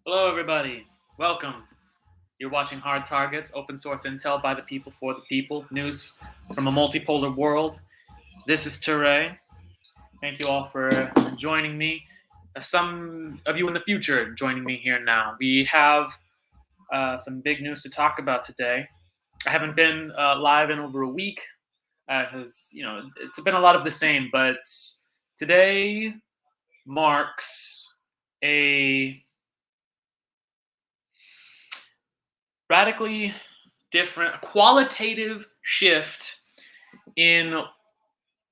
Hello, everybody. Welcome. You're watching Hard Targets, open source intel by the people for the people, news from a multipolar world. This is Ture. Thank you all for joining me. Some of you in the future joining me here now. We have some big news to talk about today. I haven't been live in over a week because it's been a lot of the same. But today marks a radically different, qualitative shift in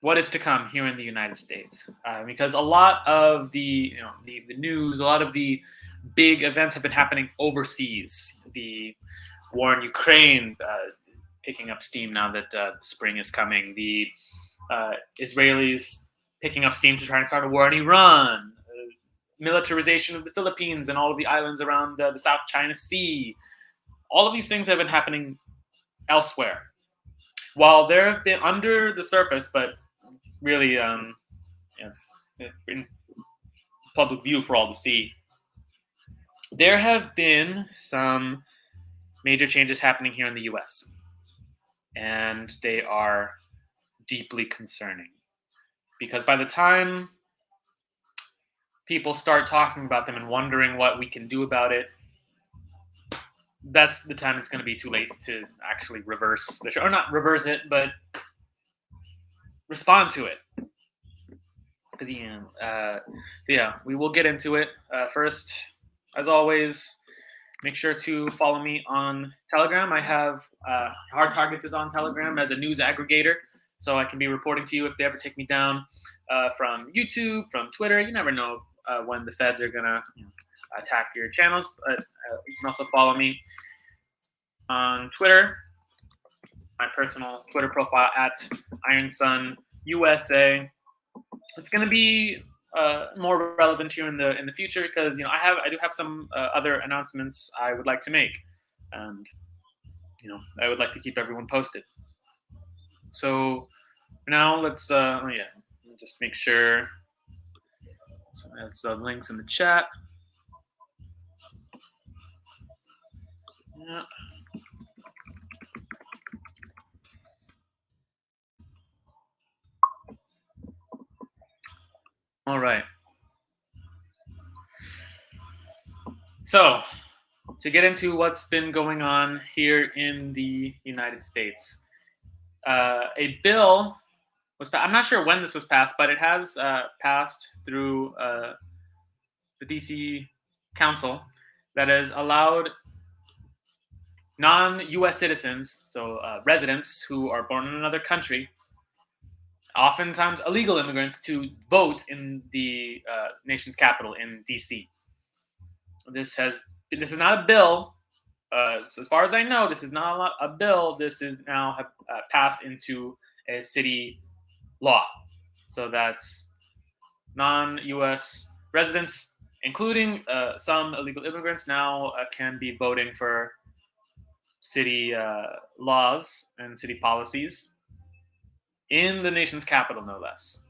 what is to come here in the United States, because a lot of the news, a lot of the big events have been happening overseas. The war in Ukraine picking up steam now that the spring is coming. The Israelis picking up steam to try and start a war in Iran. Militarization of the Philippines and all of the islands around the South China Sea. All of these things have been happening elsewhere. While there have been under the surface, but really, yes, in public view for all to see, there have been some major changes happening here in the U.S., and they are deeply concerning because by the time people start talking about them and wondering what we can do about it, that's the time it's going to be too late to actually reverse the show, or not reverse it, but respond to it. Because we will get into it. First, as always, make sure to follow me on Telegram. I have Hard Target is on Telegram as a news aggregator, so I can be reporting to you if they ever take me down from YouTube, from Twitter. You never know when the feds are gonna attack your channels, but you can also follow me on Twitter. My personal Twitter profile at IronSunUSA. It's going to be more relevant here in the future because I do have some other announcements I would like to make, and I would like to keep everyone posted. So now let's just make sure. So that's the links in the chat. Yeah. All right. So, to get into what's been going on here in the United States, a bill was I'm not sure when this was passed, but it has passed through the DC Council that has allowed non-U.S. citizens, so residents who are born in another country, oftentimes illegal immigrants, to vote in the nation's capital in D.C. This is not a bill. So as far as I know, this is not a bill. This is now passed into a city law. So that's non-U.S. residents, including some illegal immigrants, now can be voting for city laws and city policies in the nation's capital, no less.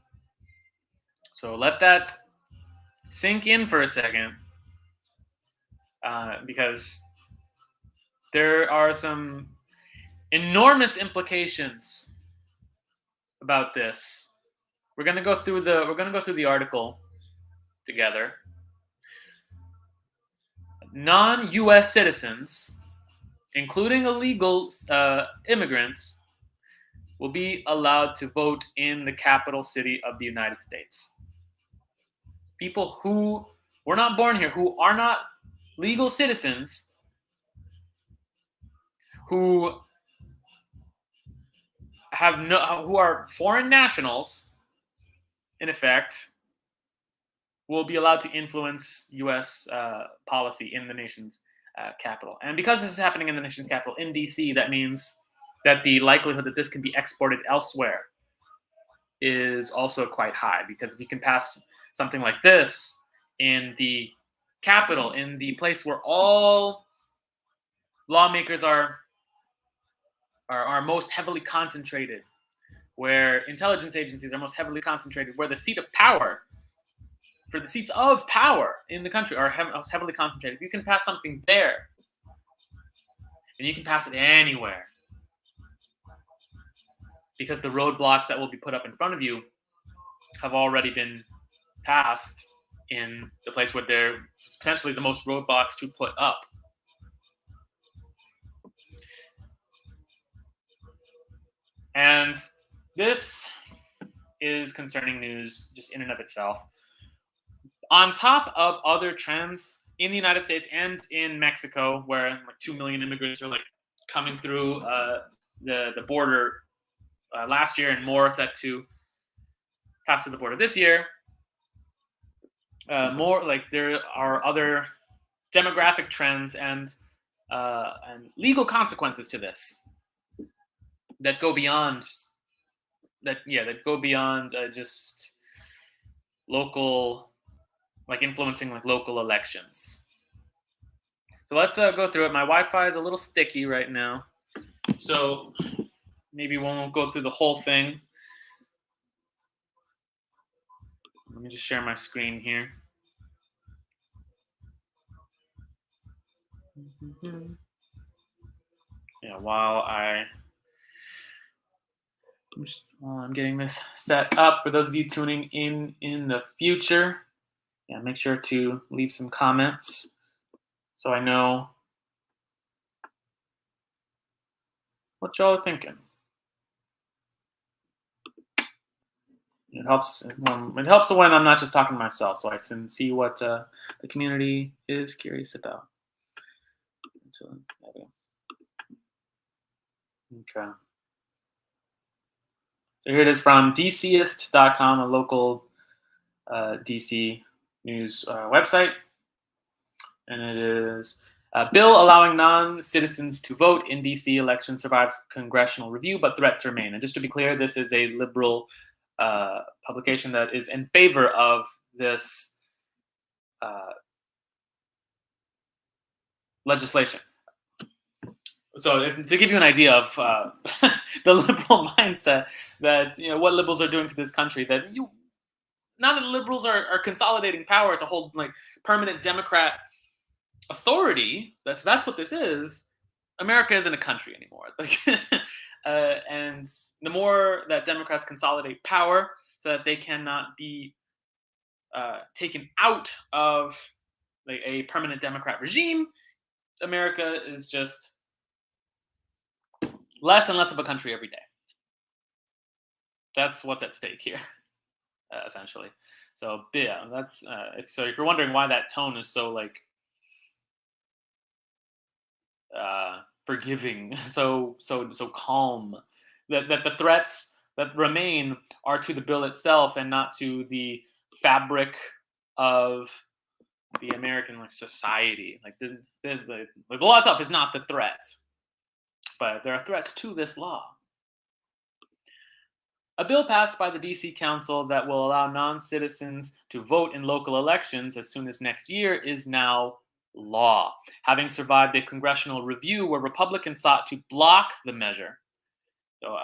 So let that sink in for a second, because there are some enormous implications about this. We're gonna go through the article together. Non-U.S. citizens, including illegal immigrants, will be allowed to vote in the capital city of the United States. People who were not born here, who are not legal citizens, who are foreign nationals, in effect, will be allowed to influence U.S. Policy in the nation's capital. And because this is happening in the nation's capital, in D.C., that means that the likelihood that this can be exported elsewhere is also quite high, because if we can pass something like this in the capital, in the place where all lawmakers are most heavily concentrated, where intelligence agencies are most heavily concentrated, where the seat of power for the seats of power in the country are heavily concentrated. If you can pass something there, and you can pass it anywhere, because the roadblocks that will be put up in front of you have already been passed in the place where there's potentially the most roadblocks to put up. And this is concerning news just in and of itself. On top of other trends in the United States and in Mexico, where like 2 million immigrants are like coming through the border last year, and more set to pass through the border this year. More like there are other demographic trends and legal consequences to this that go beyond just local, like influencing like local elections. So let's go through it. My Wi-Fi is a little sticky right now, so maybe we won't go through the whole thing. Let me just share my screen here. Yeah, while I'm getting this set up for those of you tuning in the future, yeah, make sure to leave some comments so I know what y'all are thinking. It helps. It helps when I'm not just talking to myself, so I can see what the community is curious about. So, okay. So here it is from DCist.com, a local DC news website. And it is bill allowing non-citizens to vote in DC election survives congressional review, but threats remain. And just to be clear, this is a liberal publication that is in favor of this legislation. So to give you an idea of the liberal mindset, that what liberals are doing to this country, that now that the liberals are consolidating power to hold like permanent Democrat authority, that's what this is. America isn't a country anymore. Like, and the more that Democrats consolidate power so that they cannot be taken out of like a permanent Democrat regime, America is just less and less of a country every day. That's what's at stake here, essentially. So yeah, that's if you're wondering why that tone is so like forgiving, so calm, that the threats that remain are to the bill itself and not to the fabric of the American like society. Like the law itself is not the threat, but there are threats to this law. A bill passed by the DC Council that will allow non-citizens to vote in local elections as soon as next year is now law, having survived a congressional review where Republicans sought to block the measure. So,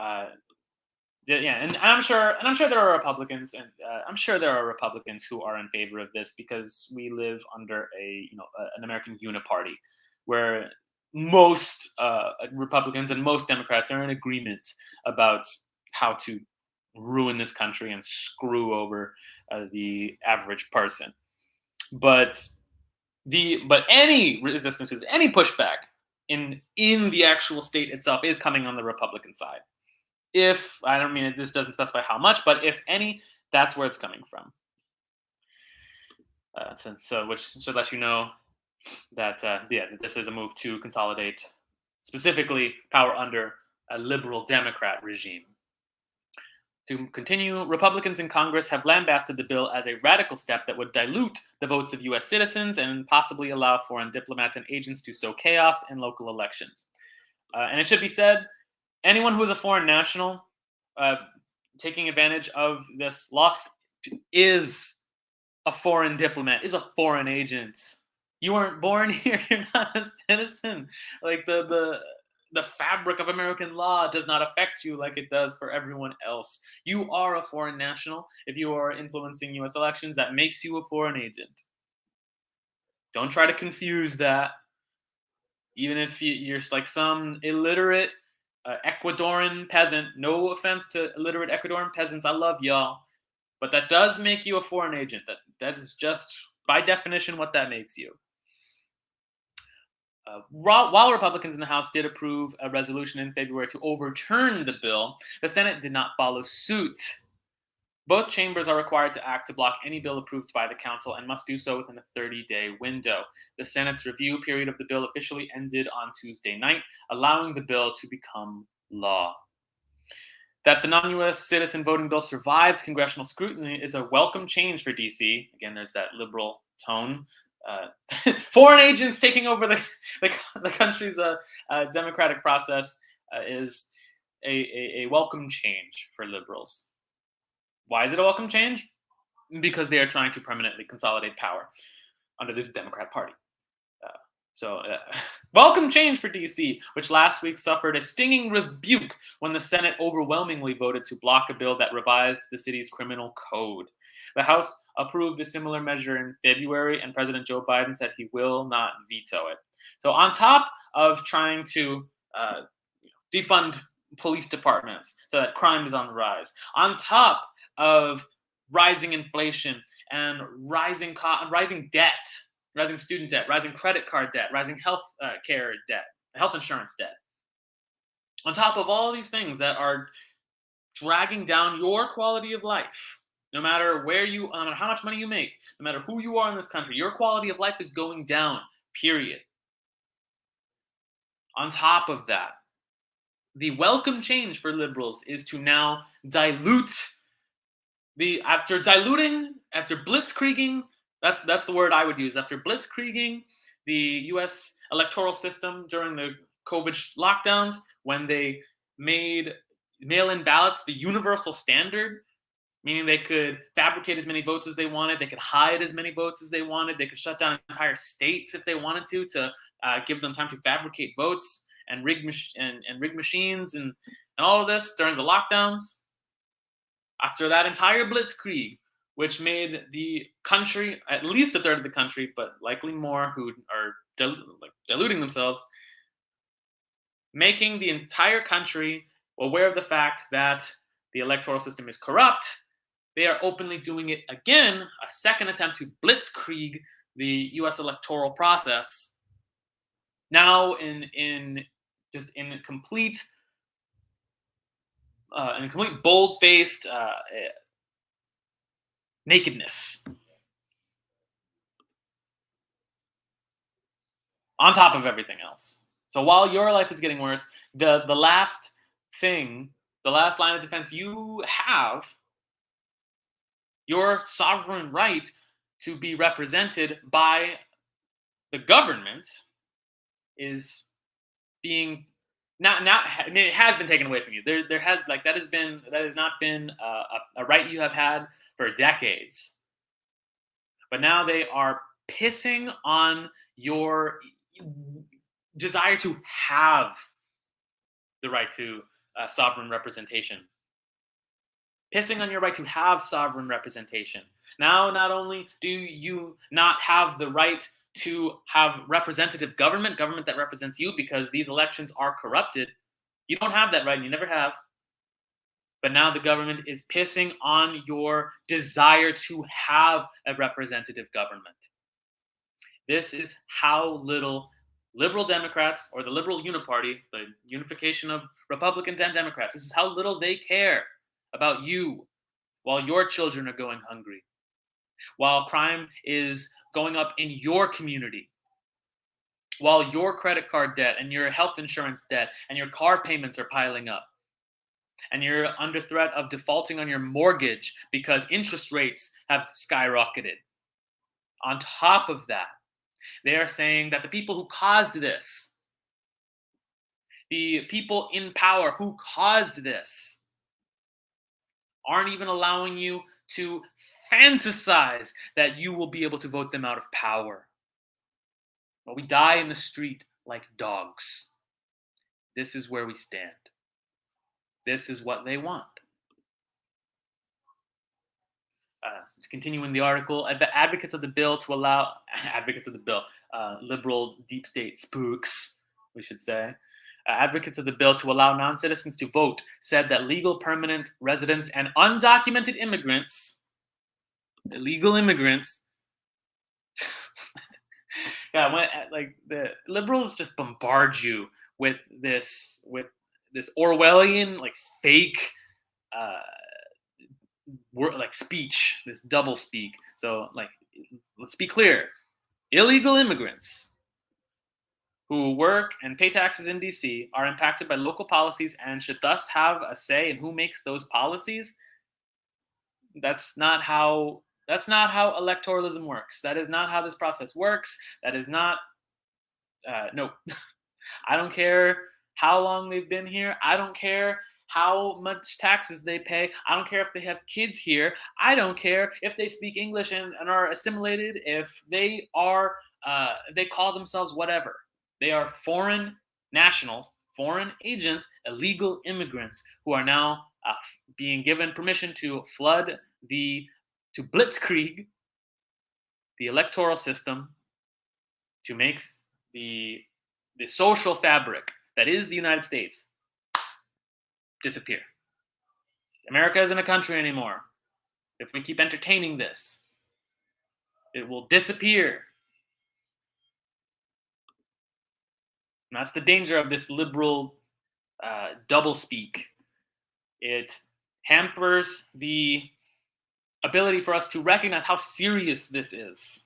and I'm sure there are Republicans, and I'm sure there are Republicans who are in favor of this because we live under an American uniparty where most Republicans and most Democrats are in agreement about how to ruin this country and screw over the average person. But any resistance to any pushback in the actual state itself is coming on the Republican side. If I don't mean this doesn't specify how much, but if any, that's where it's coming from. So which should let you know that this is a move to consolidate specifically power under a liberal Democrat regime. To continue, Republicans in Congress have lambasted the bill as a radical step that would dilute the votes of U.S. citizens and possibly allow foreign diplomats and agents to sow chaos in local elections. And it should be said, anyone who is a foreign national taking advantage of this law is a foreign diplomat, is a foreign agent. You weren't born here, you're not a citizen. Like the the fabric of American law does not affect you like it does for everyone else. You are a foreign national. If you are influencing US elections, that makes you a foreign agent. Don't try to confuse that. Even if you're like some illiterate Ecuadorian peasant, no offense to illiterate Ecuadorian peasants, I love y'all, but that does make you a foreign agent. That is just by definition what that makes you. While Republicans in the House did approve a resolution in February to overturn the bill, the Senate did not follow suit. Both chambers are required to act to block any bill approved by the Council and must do so within a 30-day window. The Senate's review period of the bill officially ended on Tuesday night, allowing the bill to become law. That the non-US citizen voting bill survived congressional scrutiny is a welcome change for DC. Again, there's that liberal tone. Foreign agents taking over the country's democratic process is a welcome change for liberals. Why is it a welcome change? Because they are trying to permanently consolidate power under the Democrat Party. Welcome change for DC, which last week suffered a stinging rebuke when the Senate overwhelmingly voted to block a bill that revised the city's criminal code. The House approved a similar measure in February, and President Joe Biden said he will not veto it. So on top of trying to defund police departments so that crime is on the rise, on top of rising inflation and rising debt, rising student debt, rising credit card debt, rising health care debt, health insurance debt. On top of all these things that are dragging down your quality of life, no matter no matter how much money you make, no matter who you are in this country, your quality of life is going down, period. On top of that, the welcome change for liberals is to now dilute after blitzkrieging, that's the word I would use. After blitzkrieging the U.S. electoral system during the COVID lockdowns, when they made mail-in ballots the universal standard, meaning they could fabricate as many votes as they wanted, they could hide as many votes as they wanted, they could shut down entire states if they wanted to give them time to fabricate votes and rig machines and all of this during the lockdowns. After that entire blitzkrieg, which made the country, at least a third of the country, but likely more who are diluting themselves, making the entire country aware of the fact that the electoral system is corrupt, they are openly doing it again, a second attempt to blitzkrieg the U.S. electoral process. Now in complete bold-faced nakedness. On top of everything else. So while your life is getting worse, the last line of defense you have, your sovereign right to be represented by the government, is being it has been taken away from you. That has not been a right you have had for decades. But now they are pissing on your desire to have the right to sovereign representation. Pissing on your right to have sovereign representation. Now, not only do you not have the right to have representative government that represents you because these elections are corrupted, you don't have that right and you never have. But now the government is pissing on your desire to have a representative government. This is how little liberal Democrats, or the liberal uniparty, the unification of Republicans and Democrats, this is how little they care about you while your children are going hungry, while crime is going up in your community, while your credit card debt and your health insurance debt and your car payments are piling up, and you're under threat of defaulting on your mortgage because interest rates have skyrocketed. On top of that, they are saying that the people who caused this, the people in power who caused this, aren't even allowing you to fantasize that you will be able to vote them out of power. But we die in the street like dogs. This is where we stand. This is what they want. Continuing the article, the advocates of the bill to allow advocates of the bill, liberal deep state spooks, we should say, advocates of the bill to allow non-citizens to vote said that legal permanent residents and undocumented immigrants, illegal immigrants, yeah, like the liberals just bombard you with this Orwellian like fake like speech, this double speak. So like, let's be clear: illegal immigrants who work and pay taxes in DC are impacted by local policies and should thus have a say in who makes those policies. That's not how electoralism works. That is not how this process works. That is not no. I don't care how long they've been here. I don't care how much taxes they pay. I don't care if they have kids here. I don't care if they speak English and are assimilated. If they are, they call themselves whatever. They are foreign nationals, foreign agents, illegal immigrants who are now being given permission to to blitzkrieg the electoral system, to make the social fabric that is the United States disappear. America isn't a country anymore. If we keep entertaining this, it will disappear. And that's the danger of this liberal doublespeak. It hampers the ability for us to recognize how serious this is.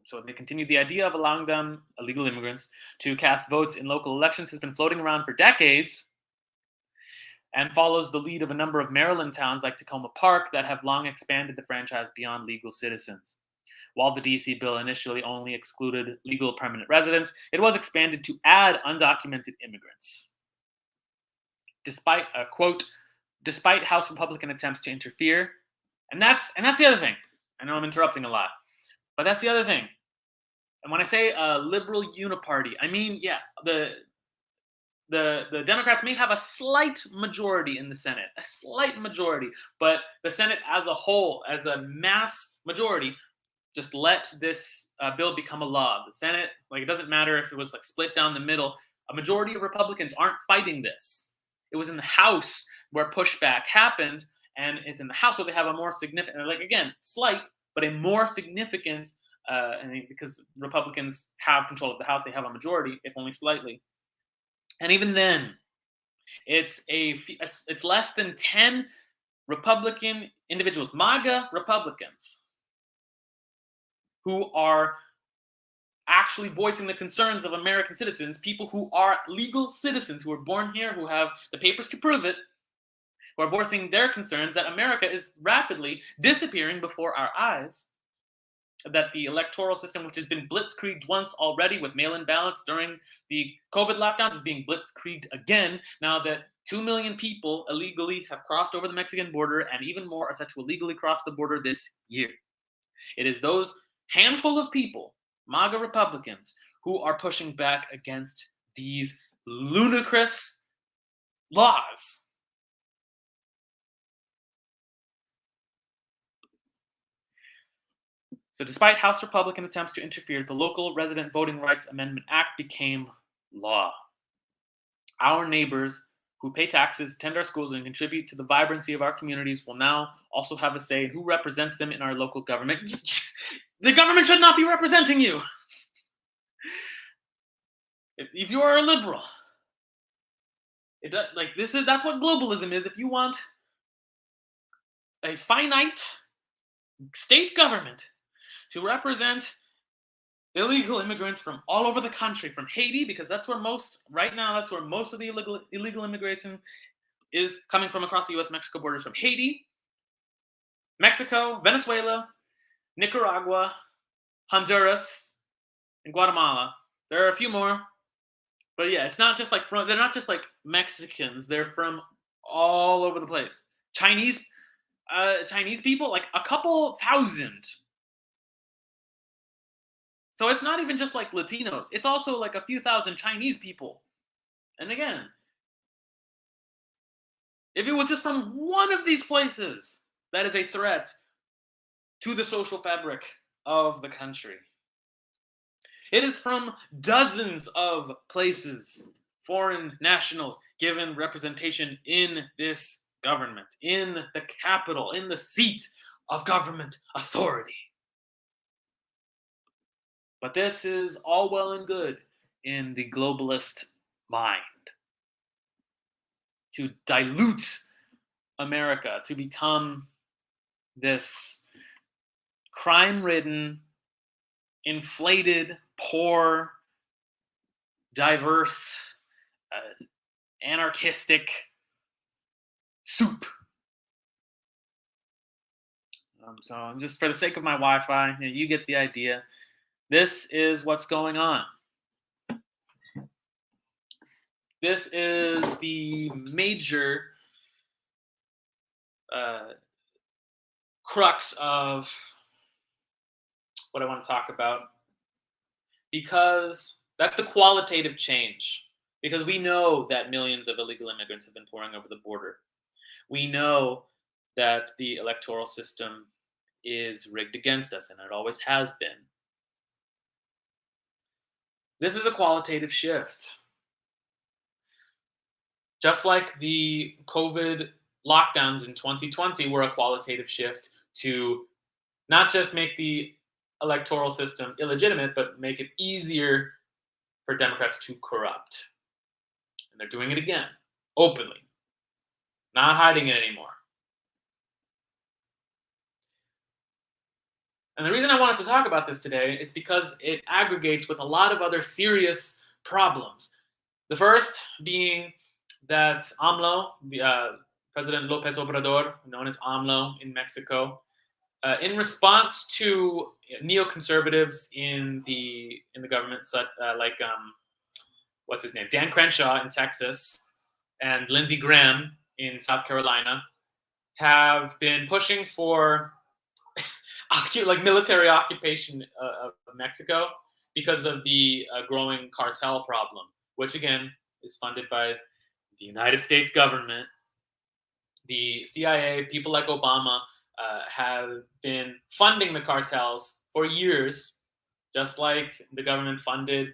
So they continue. The idea of allowing them, illegal immigrants, to cast votes in local elections has been floating around for decades and follows the lead of a number of Maryland towns like Tacoma Park that have long expanded the franchise beyond legal citizens. While the DC bill initially only excluded legal permanent residents, it was expanded to add undocumented immigrants. Despite despite House Republican attempts to interfere, and that's the other thing. I know I'm interrupting a lot, but that's the other thing. And when I say liberal uniparty, I mean, yeah, the Democrats may have a slight majority in the Senate, a slight majority, but the Senate as a whole, as a mass majority, just let this bill become a law. The Senate, like, it doesn't matter if it was like split down the middle. A majority of Republicans aren't fighting this. It was in the House where pushback happened, and it's in the House where they have a more significant, like, again, slight, but a more significant. Because Republicans have control of the House, they have a majority, if only slightly. And even then, it's less than 10 Republican individuals, MAGA Republicans, who are actually voicing the concerns of American citizens, people who are legal citizens, who are born here, who have the papers to prove it, who are voicing their concerns that America is rapidly disappearing before our eyes, that the electoral system, which has been blitzkrieged once already with mail-in ballots during the COVID lockdowns, is being blitzkrieged again now that 2 million people illegally have crossed over the Mexican border, and even more are set to illegally cross the border this year. It is those handful of people, MAGA Republicans, who are pushing back against these ludicrous laws. So despite House Republican attempts to interfere, the Local Resident Voting Rights Amendment Act became law. Our neighbors who pay taxes, attend our schools, and contribute to the vibrancy of our communities will now also have a say in who represents them in our local government. The government should not be representing you. If you are a liberal, that's what globalism is. If you want a finite state government to represent illegal immigrants from all over the country, from Haiti, because that's where most of the illegal immigration is coming from across the U.S.-Mexico borders, from Haiti, Mexico, Venezuela, Nicaragua, Honduras, and Guatemala. There are a few more, but yeah, it's not just like they're not just like Mexicans. They're from all over the place. Chinese people, like a couple thousand. So it's not even just like Latinos, it's also like a few thousand Chinese people. And again, if it was just from one of these places, that is a threat to the social fabric of the country. It is from dozens of places, foreign nationals given representation in this government, in the capital, in the seat of government authority. But this is all well and good in the globalist mind to dilute America, to become this crime ridden, inflated, poor, diverse, anarchistic soup. So, just for the sake of my Wi Fi, you get the idea. This is what's going on. This is the major crux of what I want to talk about, because that's the qualitative change. Because we know that millions of illegal immigrants have been pouring over the border. We know that the electoral system is rigged against us, and it always has been. This is a qualitative shift. Just like the COVID lockdowns in 2020 were a qualitative shift to not just make the electoral system illegitimate, but make it easier for Democrats to corrupt. And they're doing it again, openly, not hiding it anymore. And the reason I wanted to talk about this today is because it aggregates with a lot of other serious problems. The first being that AMLO, President López Obrador, known as AMLO in Mexico, in response to neoconservatives in the government, like what's his name, Dan Crenshaw in Texas, and Lindsey Graham in South Carolina, have been pushing for like military occupation of Mexico because of the growing cartel problem, which again is funded by the United States government. The CIA, people like Obama, have been funding the cartels for years, just like the government funded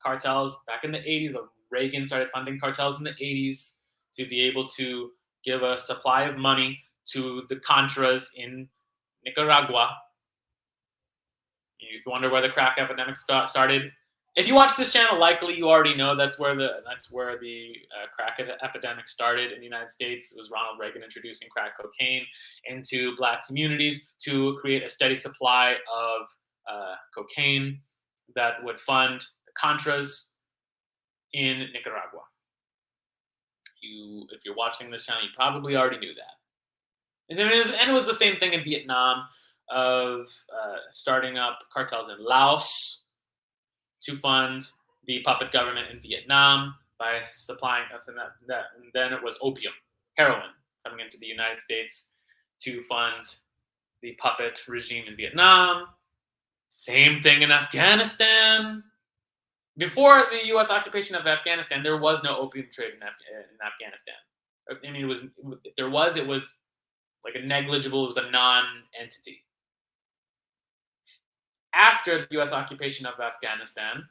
cartels back in the 80s. Reagan started funding cartels in the 80s to be able to give a supply of money to the Contras in Nicaragua. If you wonder where the crack epidemic started, if you watch this channel, likely you already know that's where the crack epidemic started in the United States. It was Ronald Reagan introducing crack cocaine into black communities to create a steady supply of cocaine that would fund the Contras in Nicaragua. If you're watching this channel, you probably already knew that. And it was the same thing in Vietnam, of starting up cartels in Laos to fund the puppet government in Vietnam by supplying us, and then it was opium, heroin, coming into the United States to fund the puppet regime in Vietnam. Same thing in Afghanistan. Before the U.S. occupation of Afghanistan, there was no opium trade in Afghanistan. I mean, it was like a negligible, it was a non-entity. After the U.S. occupation of Afghanistan,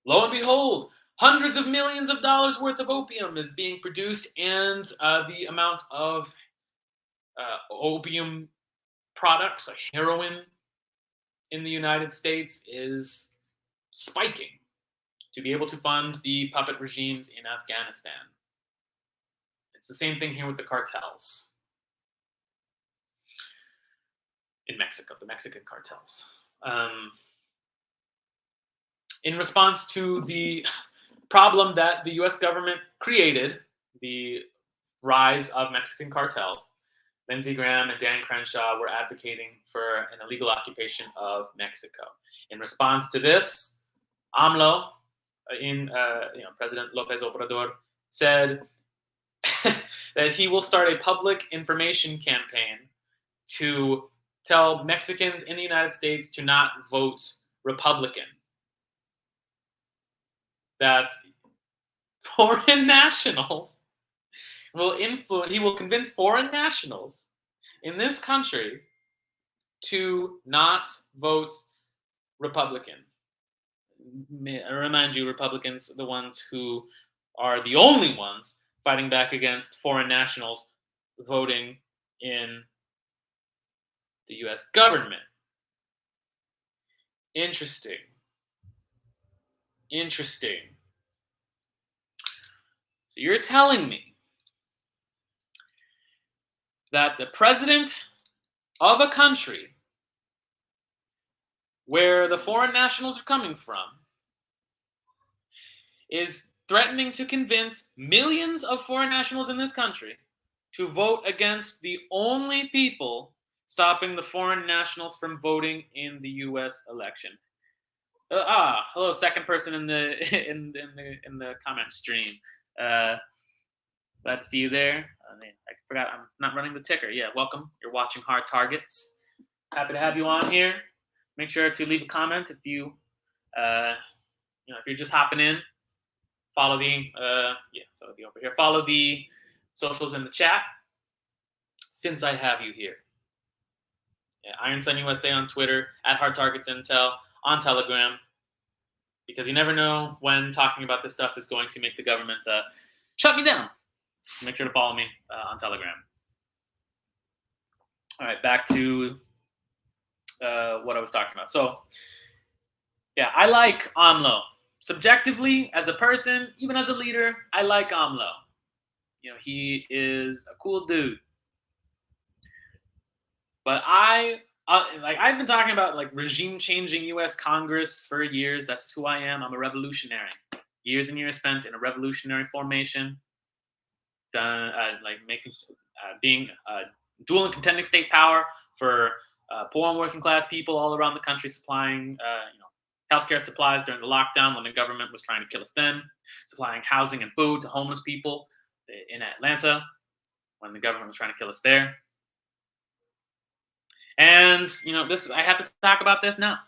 lo and behold, hundreds of millions of dollars worth of opium is being produced, and the amount of opium products, like heroin, in the United States is spiking to be able to fund the puppet regimes in Afghanistan. It's the same thing here with the cartels in Mexico, the Mexican cartels. In response to the problem that the US government created, the rise of Mexican cartels, Lindsey Graham and Dan Crenshaw were advocating for an illegal occupation of Mexico. In response to this, AMLO, President López Obrador, said that he will start a public information campaign to tell Mexicans in the United States to not vote Republican that foreign nationals he will convince foreign nationals in this country to not vote Republican. I remind you, Republicans are the ones who are the only ones fighting back against foreign nationals voting in the US government. Interesting. Interesting. So you're telling me that the president of a country where the foreign nationals are coming from is threatening to convince millions of foreign nationals in this country to vote against the only people stopping the foreign nationals from voting in the U.S. election. Hello, second person in the in the comment stream. Glad to see you there. I forgot I'm not running the ticker. Yeah, welcome. You're watching Hard Targets. Happy to have you on here. Make sure to leave a comment if you if you're just hopping in. Follow the so it'll be over here. Follow the socials in the chat. Since I have you here, Iron Sun USA on Twitter, at Hard Targets Intel on Telegram, because you never know when talking about this stuff is going to make the government shut me down. Make sure to follow me on Telegram. All right, back to what I was talking about. So, yeah, I like AMLO. Subjectively, as a person, even as a leader, I like AMLO. He is a cool dude. But I've been talking about regime-changing U.S. Congress for years. That's who I am. I'm a revolutionary. Years and years spent in a revolutionary formation, being dual and contending state power for poor and working class people all around the country, supplying healthcare supplies during the lockdown when the government was trying to kill us then, supplying housing and food to homeless people in Atlanta when the government was trying to kill us there. And I have to talk about this now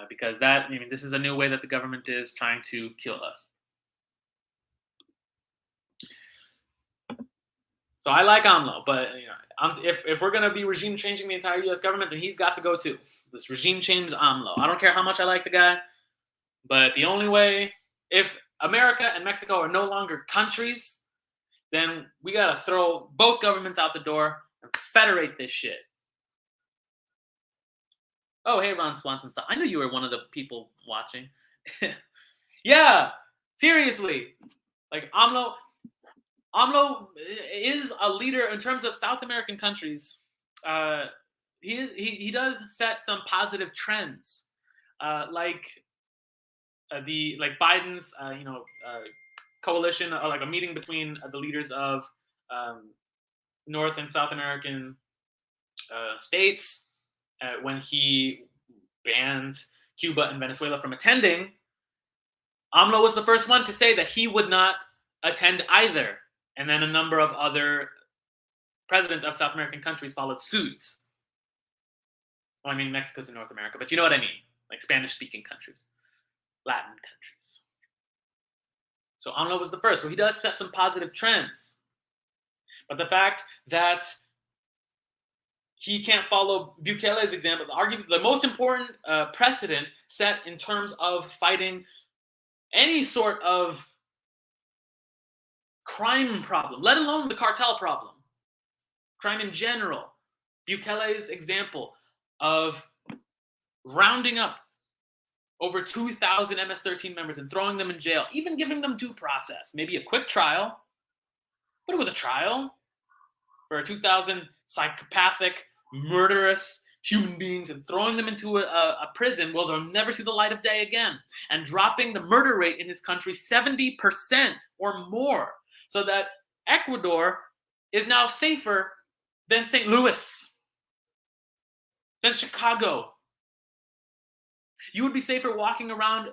because this is a new way that the government is trying to kill us. So I like AMLO, but if we're gonna be regime changing the entire U.S. government, then he's got to go too. This regime change AMLO. I don't care how much I like the guy, but the only way, if America and Mexico are no longer countries, then we gotta throw both governments out the door and federate this shit. Oh, hey, Ron Swanson stuff. I knew you were one of the people watching. Yeah, seriously, AMLO is a leader in terms of South American countries. He does set some positive trends, like Biden's coalition, like a meeting between the leaders of North and South American states when he banned Cuba and Venezuela from attending. AMLO was the first one to say that he would not attend either. And then a number of other presidents of South American countries followed suit. Well, I mean, Mexico's in North America, but you know what I mean, like Spanish-speaking countries, Latin countries. So AMLO was the first. So he does set some positive trends. But the fact that he can't follow Bukele's example, the most important precedent set in terms of fighting any sort of crime problem, let alone the cartel problem, crime in general. Bukele's example of rounding up over 2,000 MS-13 members and throwing them in jail, even giving them due process, maybe a quick trial, but it was a trial for 2,000 psychopathic, murderous human beings and throwing them into a prison where they'll never see the light of day again, and dropping the murder rate in his country 70% or more, so that Ecuador is now safer than St. Louis, than Chicago. You would be safer walking around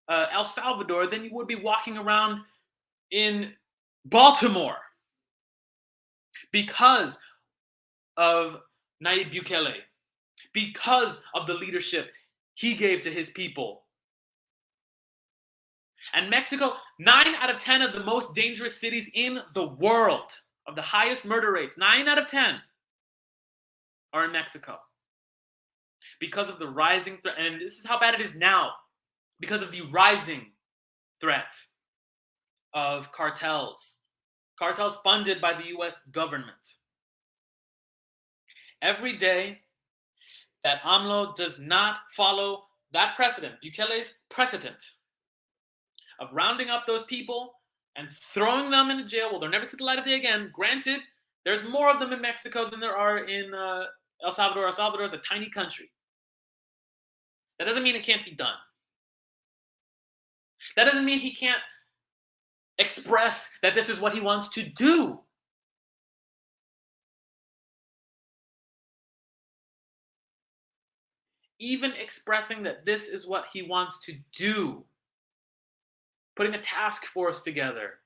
El Salvador than you would be walking around in Baltimore because of Nayib Bukele, because of the leadership he gave to his people. And Mexico, 9 out of 10 of the most dangerous cities in the world, of the highest murder rates, 9 out of 10 are in Mexico. Because of the rising threat, and this is how bad it is now, because of the rising threat of cartels funded by the US government. Every day that AMLO does not follow that precedent, Bukele's precedent, of rounding up those people and throwing them into jail, well, they'll never see the light of day again. Granted, there's more of them in Mexico than there are in El Salvador. El Salvador is a tiny country. That doesn't mean it can't be done. That doesn't mean he can't express that this is what he wants to do. Even expressing that this is what he wants to do. Putting a task force together.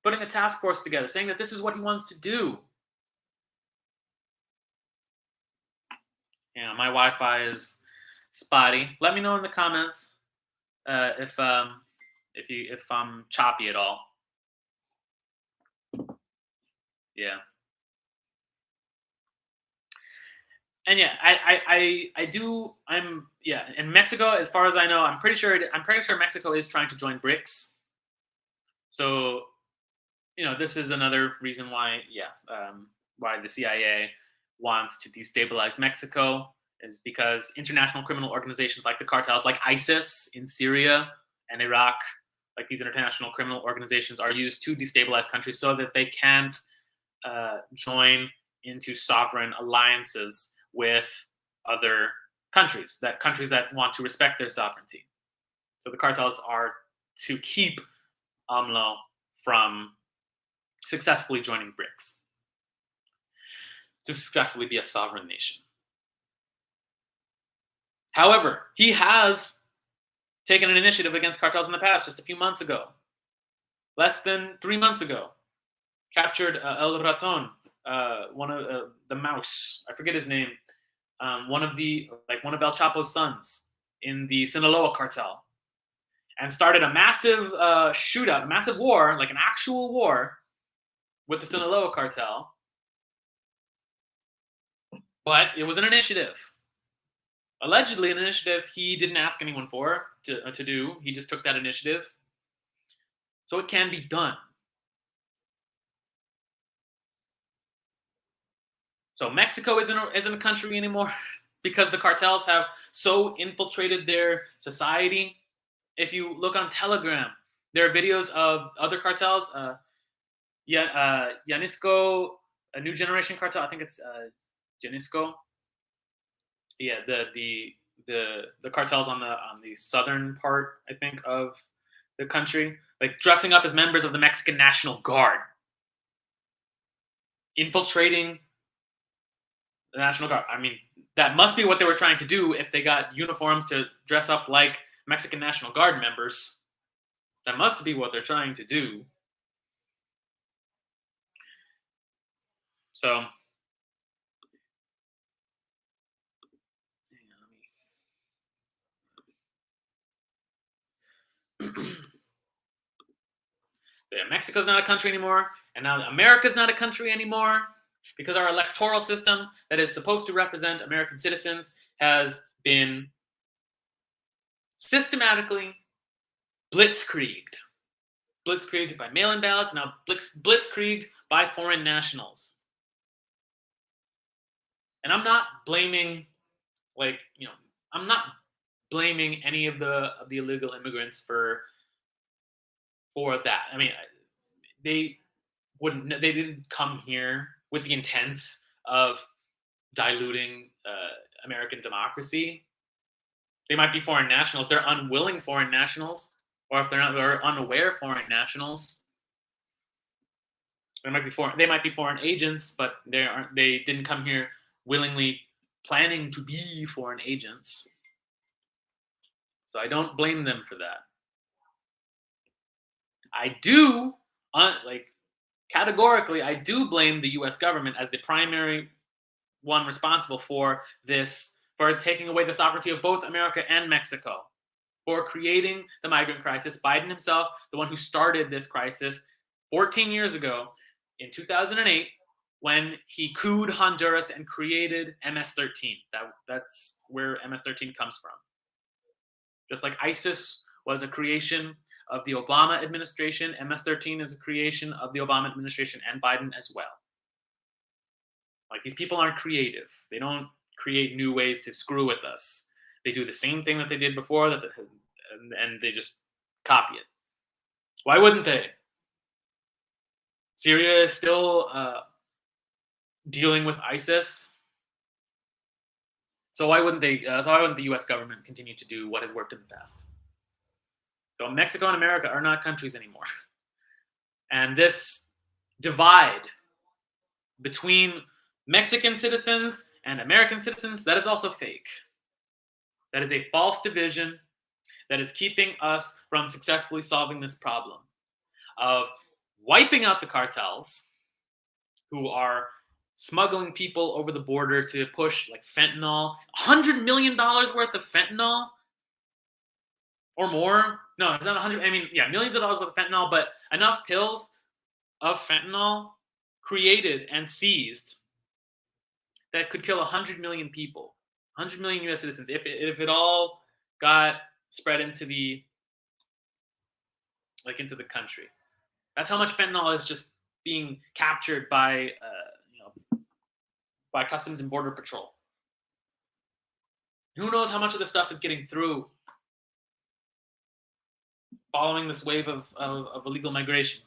Saying that this is what he wants to do. Yeah, my Wi-Fi is spotty. Let me know in the comments if I'm choppy at all. Yeah. And yeah, in Mexico, as far as I know, I'm pretty sure Mexico is trying to join BRICS. So, this is another reason why the CIA wants to destabilize Mexico, is because international criminal organizations like the cartels, like ISIS in Syria and Iraq, like these international criminal organizations are used to destabilize countries so that they can't join into sovereign alliances with other countries that want to respect their sovereignty. So the cartels are to keep AMLO from successfully joining BRICS, to successfully be a sovereign nation. However, he has taken an initiative against cartels in the past, just a few months ago. Less than 3 months ago. Captured El Raton, one of the mouse, I forget his name, one of El Chapo's sons in the Sinaloa cartel, and started a massive shootout, a massive war, like an actual war with the Sinaloa cartel. But it was an initiative. Allegedly an initiative he didn't ask anyone to do. He just took that initiative. So it can be done. So Mexico isn't a country anymore because the cartels have so infiltrated their society. If you look on Telegram, there are videos of other cartels. Jalisco, a new generation cartel. I think it's Jalisco. Yeah, the cartels on the southern part, I think, of the country, like dressing up as members of the Mexican National Guard, infiltrating the National Guard. I mean, that must be what they were trying to do if they got uniforms to dress up like Mexican National Guard members. That must be what they're trying to do. So, yeah, Mexico's not a country anymore, and now America's not a country anymore, because our electoral system that is supposed to represent American citizens has been systematically blitzkrieged. Blitzkrieged by mail-in ballots, now blitzkrieged by foreign nationals. And I'm not blaming, I'm not blaming any of the illegal immigrants for that. I mean, they didn't come here with the intent of diluting American democracy. They might be foreign nationals. They're unwilling foreign nationals, or if they're unaware foreign nationals. They might be foreign agents, but they didn't come here willingly planning to be foreign agents. So I don't blame them for that. I do, categorically, I do blame the U.S. government as the primary one responsible for for taking away the sovereignty of both America and Mexico, for creating the migrant crisis. Biden himself, the one who started this crisis 14 years ago in 2008, when he couped Honduras and created MS-13. That's where MS-13 comes from. Just like ISIS was a creation of the Obama administration, MS-13 is a creation of the Obama administration and Biden as well. Like, these people aren't creative. They don't create new ways to screw with us. They do the same thing that they did before, and they just copy it. Why wouldn't they? Syria is still dealing with ISIS. So why wouldn't they? So why wouldn't the U.S. government continue to do what has worked in the past? So Mexico and America are not countries anymore, and this divide between Mexican citizens and American citizens, that is also fake. That is a false division that is keeping us from successfully solving this problem of wiping out the cartels who are smuggling people over the border to push like fentanyl, $100 million worth of fentanyl or more. No, it's not 100. I mean, yeah, millions of dollars worth of fentanyl, but enough pills of fentanyl created and seized that could kill 100 million people, 100 million U.S. citizens, if it all got spread into the country. That's how much fentanyl is just being captured by by Customs and Border Patrol. Who knows how much of this stuff is getting through following this wave of illegal migration.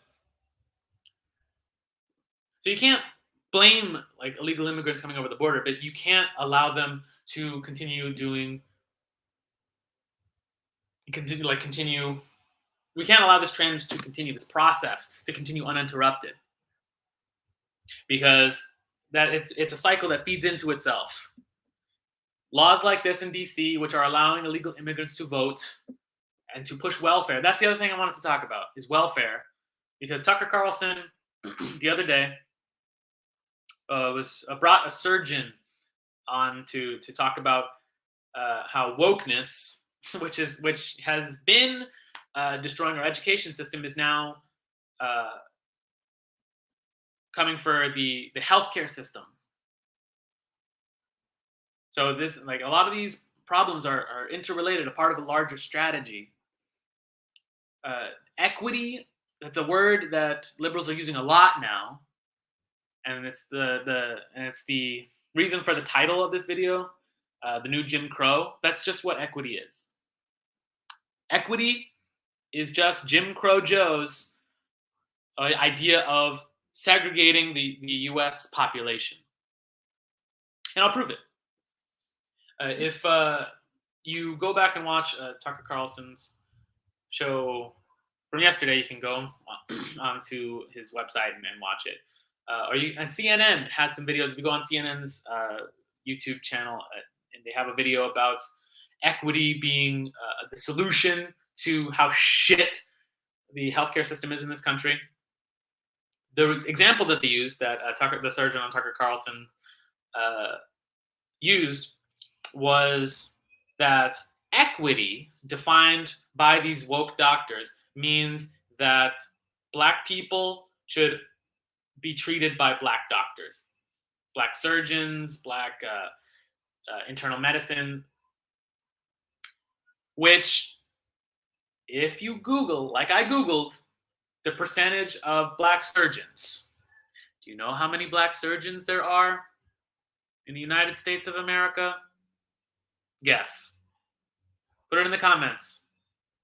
So you can't blame like illegal immigrants coming over the border, but you can't allow them to continue. We can't allow this trend to continue, this process to continue uninterrupted, because it's a cycle that feeds into itself. Laws like this in DC, which are allowing illegal immigrants to vote and to push welfare. That's the other thing I wanted to talk about, is welfare, because Tucker Carlson the other day brought a surgeon on to talk about how wokeness, which has been destroying our education system, is now coming for the healthcare system. So this, like, a lot of these problems are interrelated, a part of a larger strategy. Equity, that's a word that liberals are using a lot now, and it's the reason for the title of this video, the new Jim Crow. That's just what equity is. Equity is just Jim Crow Joe's idea of segregating the U.S. population. And I'll prove it. If you go back and watch Tucker Carlson's show from yesterday, you can go onto his website and watch it. And CNN has some videos. If you go on CNN's YouTube channel, and they have a video about equity being the solution to how shit the healthcare system is in this country. The example that they used, that the surgeon on Tucker Carlson used, was that equity, defined by these woke doctors, means that black people should be treated by black doctors, black surgeons, black internal medicine, which, if you Google, like I Googled, the percentage of black surgeons, do you know how many black surgeons there are in the United States of America? Guess. Put it in the comments.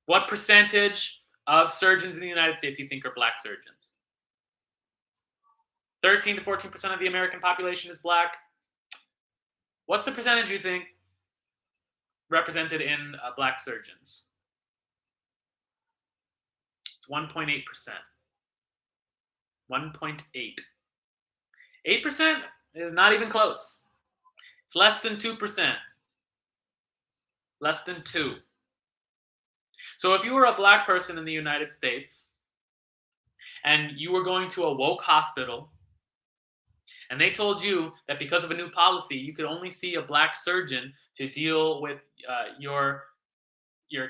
What percentage of surgeons in the United States do you think are black surgeons? 13 to 14% of the American population is black. What's the percentage you think represented in black surgeons? It's 1.8%. 1.8. 8% is not even close. It's less than 2%. Less than 2. So if you were a black person in the United States and you were going to a woke hospital And they told you that because of a new policy, you could only see a black surgeon to deal with your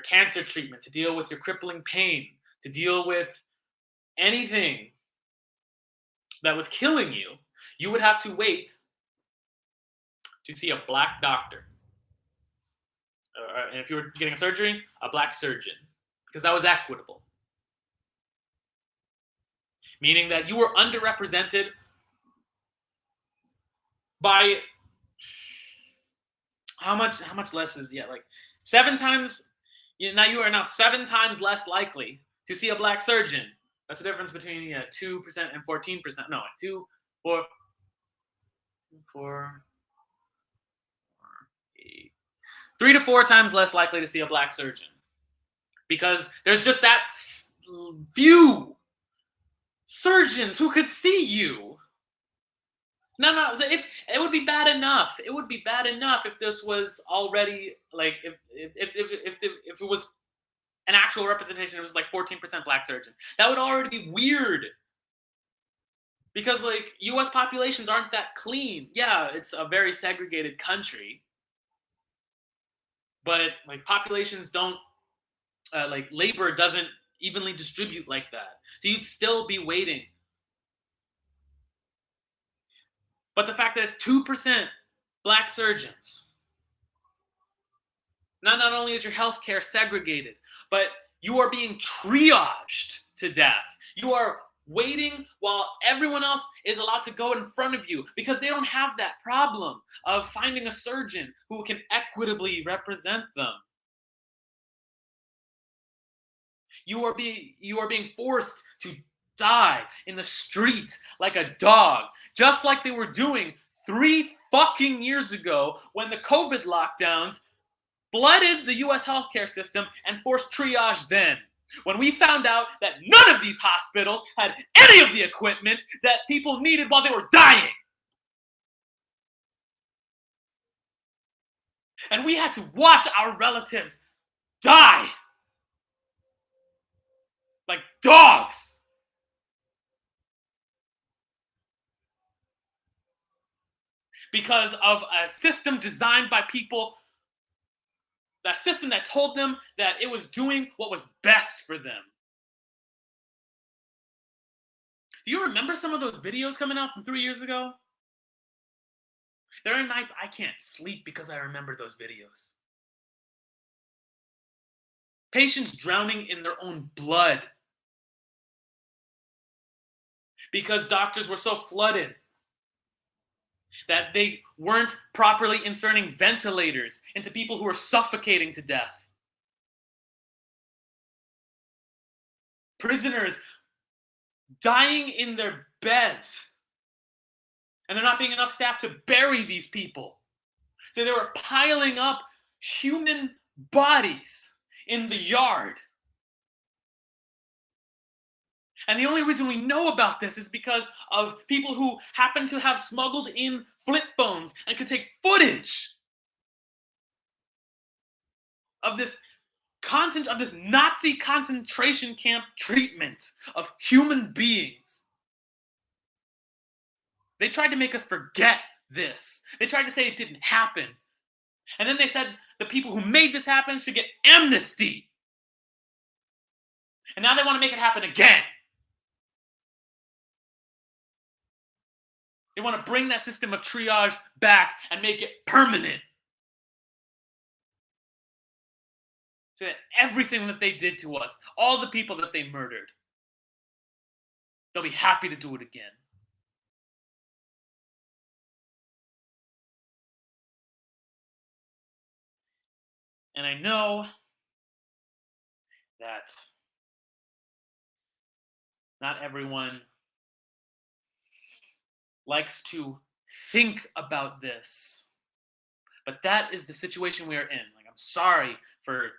cancer treatment, to deal with your crippling pain, to deal with anything that was killing you. You would have to wait to see a black doctor. And if you were getting a surgery, a black surgeon, because that was equitable. Meaning that you were underrepresented by how much less is, yeah, like 7 times. Now you are now 7 times less likely to see a black surgeon. That's the difference between 2% and 14%. No, 2, 4, 4, 8, 3 to 4 times less likely to see a black surgeon, because there's just that few surgeons who could see you. No, if it would be bad enough. It would be bad enough if this was already like if it was an actual representation. It was like 14% black surgeons. That would already be weird. Because like U.S. populations aren't that clean. Yeah, it's a very segregated country, but like populations don't like labor doesn't evenly distribute like that. So you'd still be waiting. But the fact that it's 2% black surgeons, not only is your healthcare segregated, but you are being triaged to death. You are waiting while everyone else is allowed to go in front of you because they don't have that problem of finding a surgeon who can equitably represent them. You are being forced to die in the street like a dog, just like they were doing 3 fucking years ago when the COVID lockdowns flooded the US healthcare system and forced triage then. When we found out that none of these hospitals had any of the equipment that people needed while they were dying. And we had to watch our relatives die like dogs. Because of a system designed by people, that system that told them that it was doing what was best for them. Do you remember some of those videos coming out from 3 years ago? There are nights I can't sleep because I remember those videos. Patients drowning in their own blood because doctors were so flooded that they weren't properly inserting ventilators into people who were suffocating to death. Prisoners dying in their beds, and there not being enough staff to bury these people. So they were piling up human bodies in the yard. And the only reason we know about this is because of people who happen to have smuggled in flip phones and could take footage of this Nazi concentration camp treatment of human beings. They tried to make us forget this. They tried to say it didn't happen. And then they said the people who made this happen should get amnesty. And now they want to make it happen again. They want to bring that system of triage back and make it permanent. So that everything that they did to us, all the people that they murdered, they'll be happy to do it again. And I know that not everyone likes to think about this, but that is the situation we are in. Like, I'm sorry for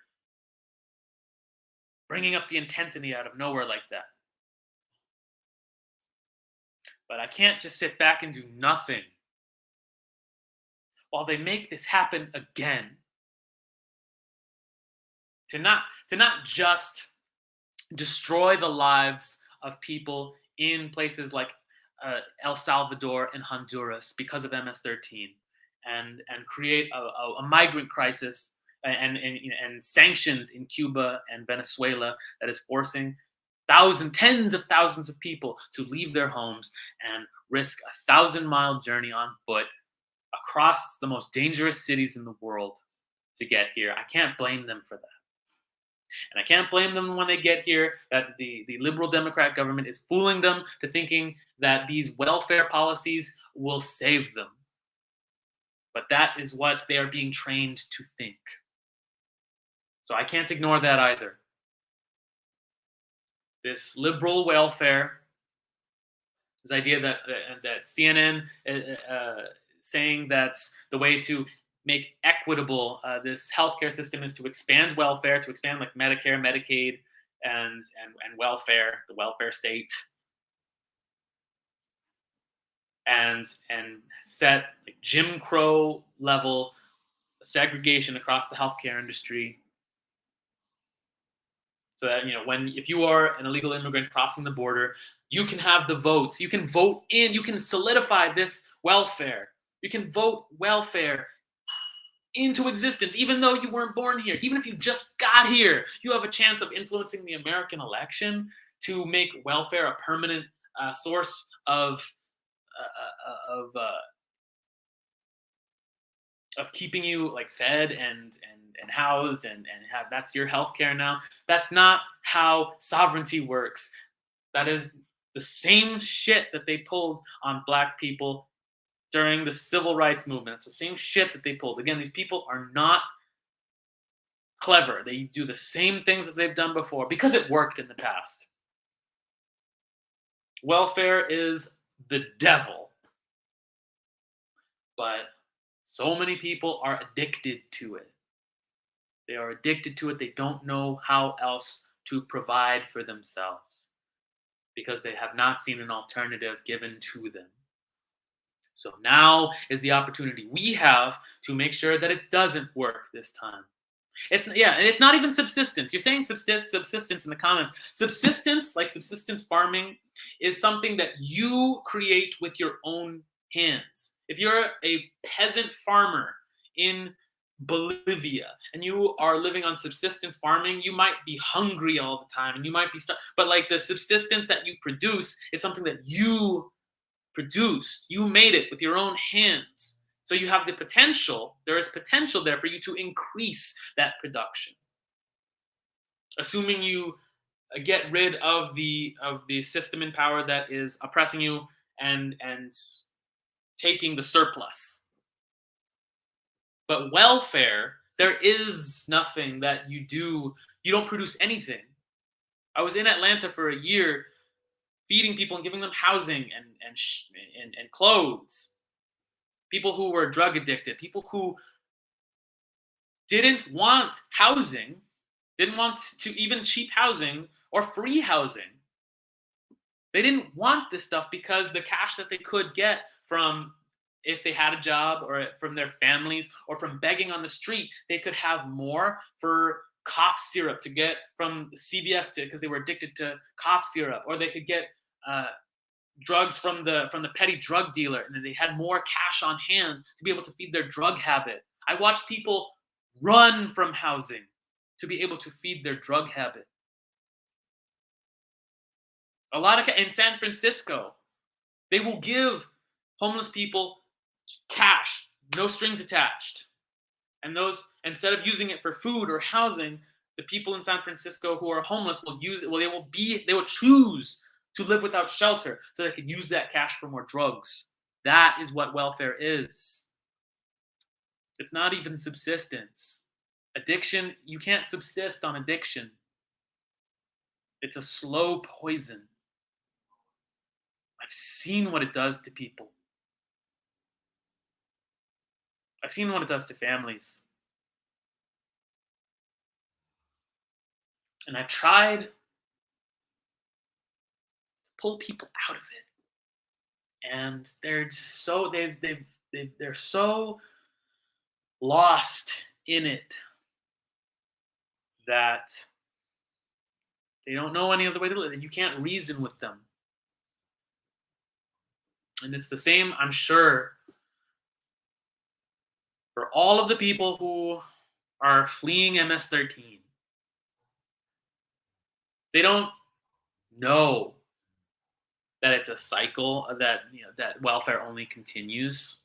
bringing up the intensity out of nowhere like that. But I can't just sit back and do nothing while they make this happen again. To not just destroy the lives of people in places like El Salvador and Honduras because of MS-13, and create a migrant crisis and sanctions in Cuba and Venezuela that is forcing tens of thousands of people to leave their homes and risk a 1,000-mile journey on foot across the most dangerous cities in the world to get here. I can't blame them for that. And I can't blame them when they get here that the liberal Democrat government is fooling them to thinking that these welfare policies will save them. But that is what they are being trained to think. So I can't ignore that either. This liberal welfare, this idea that CNN saying that's the way to make equitable this healthcare system is to expand welfare, to expand like Medicare, Medicaid, and welfare, the welfare state, and set like Jim Crow level segregation across the healthcare industry. So that if you are an illegal immigrant crossing the border, you can have the votes. You can vote in. You can solidify this welfare. You can vote welfare into existence, even though you weren't born here. Even if you just got here, you have a chance of influencing the American election to make welfare a permanent source of keeping you like fed and housed and have that's your health care now. That's not how sovereignty works. That is the same shit that they pulled on black people during the civil rights movement. It's the same shit that they pulled. Again, these people are not clever. They do the same things that they've done before because it worked in the past. Welfare is the devil. But so many people are addicted to it. They are addicted to it. They don't know how else to provide for themselves because they have not seen an alternative given to them. So now is the opportunity we have to make sure that it doesn't work this time. And it's not even subsistence. You're saying subsistence in the comments. Subsistence, like subsistence farming, is something that you create with your own hands. If you're a peasant farmer in Bolivia and you are living on subsistence farming, you might be hungry all the time and you might be stuck. But like the subsistence that you produce is something that you produced. You made it with your own hands. So you have the potential, there is potential there for you to increase that production. Assuming you get rid of the system in power that is oppressing you and taking the surplus. But welfare, there is nothing that you do. You don't produce anything. I was in Atlanta for a year feeding people and giving them housing and clothes. People who were drug addicted, people who didn't want housing, didn't want to even cheap housing or free housing. They didn't want this stuff because the cash that they could get from if they had a job or from their families or from begging on the street, they could have more for cough syrup to get from CVS because they were addicted to cough syrup, or they could get drugs from the petty drug dealer, and then they had more cash on hand to be able to feed their drug habit. I watched people run from housing to be able to feed their drug habit. A lot of in San Francisco, they will give homeless people cash, no strings attached. And those, instead of using it for food or housing, the people in San Francisco who are homeless will use it. Well, they will choose to live without shelter so they can use that cash for more drugs. That is what welfare is. It's not even subsistence. Addiction, you can't subsist on addiction. It's a slow poison. I've seen what it does to people. I've seen what it does to families. And I've tried to pull people out of it. And they're just so they're so lost in it that they don't know any other way to live. And you can't reason with them. And it's the same, I'm sure, for all of the people who are fleeing MS-13. They don't know that it's a cycle that that welfare only continues.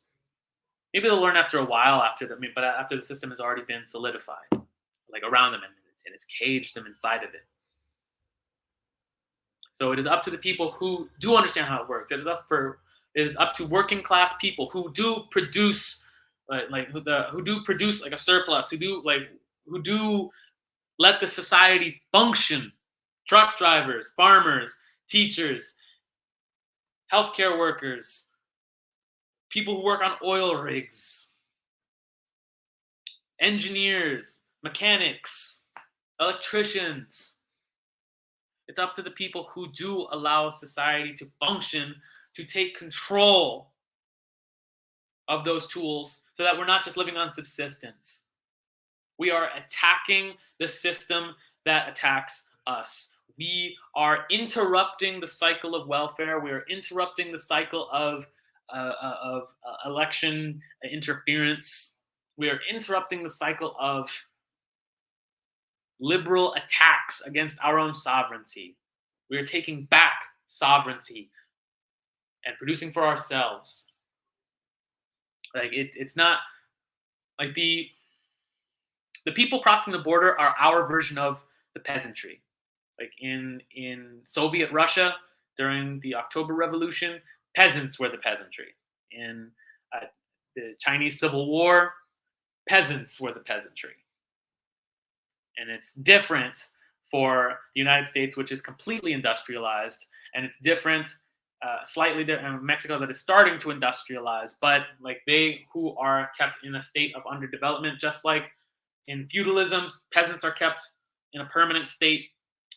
Maybe they'll learn after a while, but after the system has already been solidified, like around them, and it's caged them inside of it. So it is up to the people who do understand how it works. It is up to working class people who do produce, who do produce like a surplus, who do let the society function. Truck drivers, farmers, teachers, healthcare workers, people who work on oil rigs, engineers, mechanics, electricians. It's up to the people who do allow society to function to take control of those tools so that we're not just living on subsistence. We are attacking the system that attacks us. We are interrupting the cycle of welfare. We are interrupting the cycle of election interference. We are interrupting the cycle of liberal attacks against our own sovereignty. We are taking back sovereignty and producing for ourselves. Like it's not like the people crossing the border are our version of the peasantry. Like in Soviet Russia during the October Revolution, peasants were the peasantry. In the Chinese Civil War, peasants were the peasantry. And it's different for the United States, which is completely industrialized, and it's different, slightly different Mexico that is starting to industrialize, but like they who are kept in a state of underdevelopment, just like in feudalism, peasants are kept in a permanent state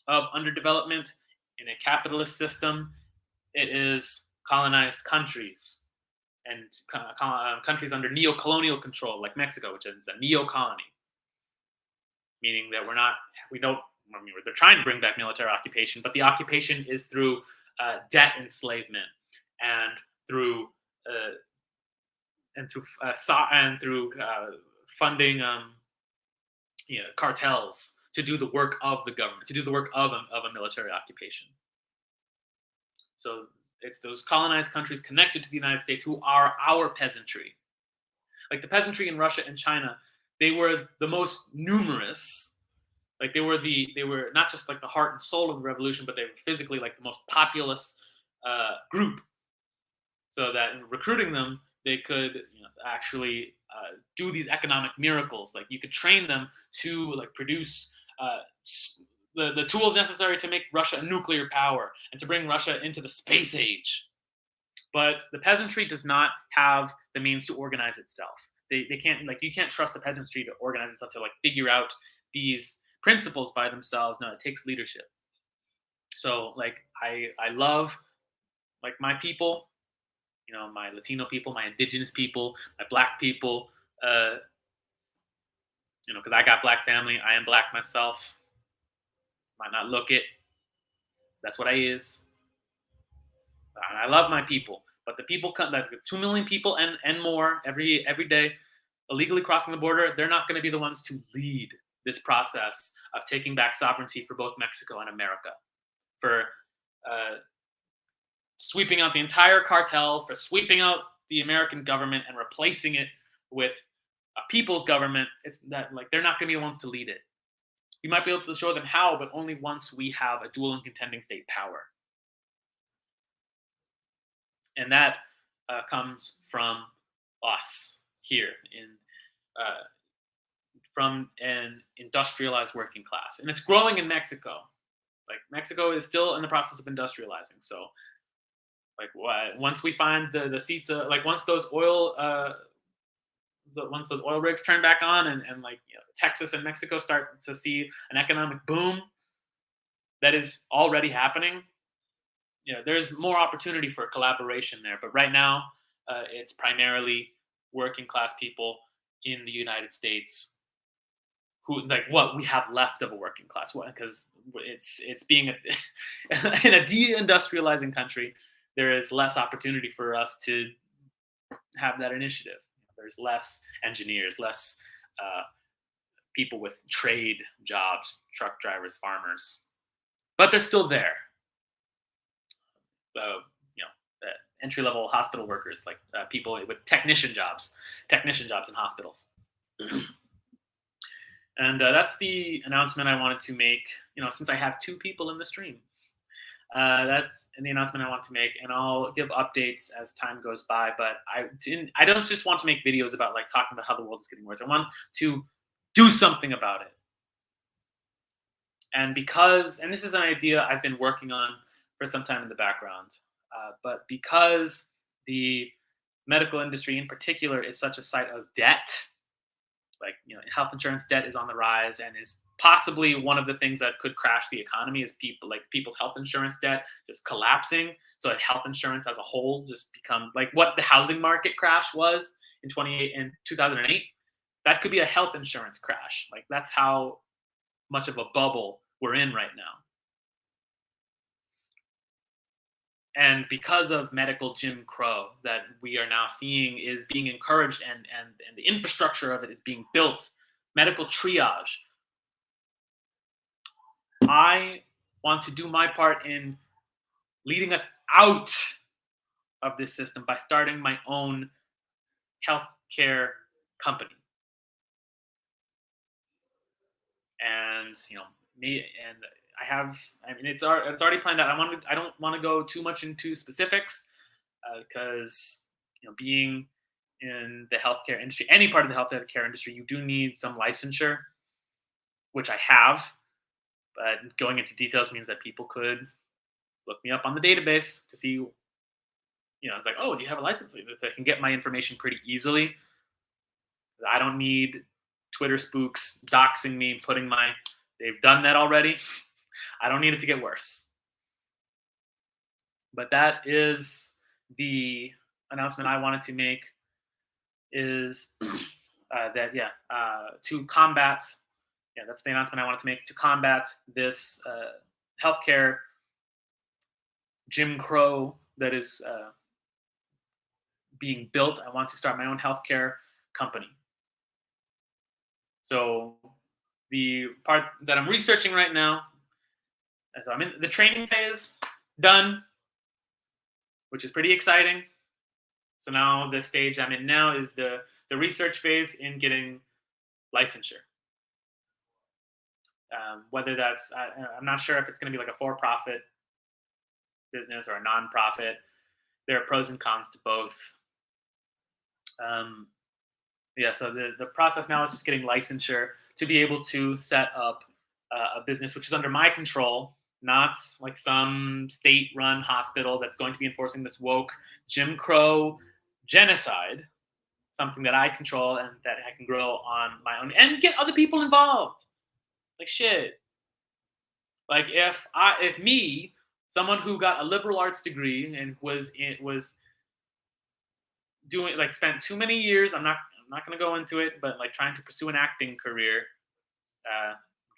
of underdevelopment. In a capitalist system, it is colonized countries and countries under neo-colonial control, like Mexico, which is a neo-colony, meaning that they're trying to bring back military occupation, but the occupation is through debt enslavement and through funding cartels to do the work of the government, to do the work of a military occupation. So it's those colonized countries connected to the United States who are our peasantry. Like the peasantry in Russia and China, they were the most numerous. Like they were not just like the heart and soul of the revolution, but they were physically like the most populous group. So that in recruiting them, they could actually do these economic miracles. Like you could train them to like produce the tools necessary to make Russia a nuclear power and to bring Russia into the space age. But the peasantry does not have the means to organize itself. They can't, like, you can't trust the peasantry to organize itself to like figure out these principles by themselves. No, it takes leadership. So like I love like my people, my Latino people, my indigenous people, my black people, because I got black family. I am black myself. Might not look it. That's what I is. And I love my people. But the people come, like 2 million people and more every day, illegally crossing the border, they're not going to be the ones to lead this process of taking back sovereignty for both Mexico and America, for sweeping out the entire cartels, for sweeping out the American government and replacing it with a people's government. It's that like they're not going to be the ones to lead it. You might be able to show them how, but only once we have a dual and contending state power. And that comes from us here from an industrialized working class. And it's growing in Mexico. Like Mexico is still in the process of industrializing. So like once we find the seats, like once those oil rigs turn back on and like Texas and Mexico start to see an economic boom that is already happening, there's more opportunity for collaboration there. But right now, it's primarily working class people in the United States who, like, what we have left of a working class, because it's being in a deindustrializing country. there is less opportunity for us to have that initiative. There's less engineers, less uh, people with trade jobs, truck drivers, farmers, but they're still there. Uh, you know, entry level hospital workers, like people with technician jobs in hospitals. And that's the announcement I wanted to make. Since I have two people in the stream, that's the announcement I want to make, and I'll give updates as time goes by. But I don't just want to make videos about like talking about how the world is getting worse. I want to do something about it. And this is an idea I've been working on for some time in the background, but because the medical industry in particular is such a site of debt, like health insurance debt is on the rise and is possibly one of the things that could crash the economy is people's health insurance debt just collapsing, so that health insurance as a whole just becomes like what the housing market crash was in 2008. That could be a health insurance crash. Like that's how much of a bubble we're in right now. And because of medical Jim Crow that we are now seeing is being encouraged, and the infrastructure of it is being built, medical triage, I want to do my part in leading us out of this system by starting my own healthcare company. And it's already planned out. I don't want to go too much into specifics because being in the healthcare industry, any part of the healthcare industry, you do need some licensure, which I have. But going into details means that people could look me up on the database to see. It's like, oh, do you have a license? I can get my information pretty easily. I don't need Twitter spooks doxing me, they've done that already. I don't need it to get worse. But that is the announcement I wanted to make, is to combat, that's the announcement I wanted to make, to combat this healthcare Jim Crow that is being built. I want to start my own healthcare company. So the part that I'm researching right now, so I'm in the training phase, done, which is pretty exciting. So now the stage I'm in now is the research phase in getting licensure. Whether that's, I'm not sure if it's going to be like a for-profit business or a non-profit. There are pros and cons to both. So the process now is just getting licensure to be able to set up a business which is under my control, not like some state-run hospital that's going to be enforcing this woke Jim Crow genocide, something that I control and that I can grow on my own and get other people involved. Like shit. Like if me, someone who got a liberal arts degree and was doing, like, spent too many years, I'm not going to go into it, but like trying to pursue an acting career,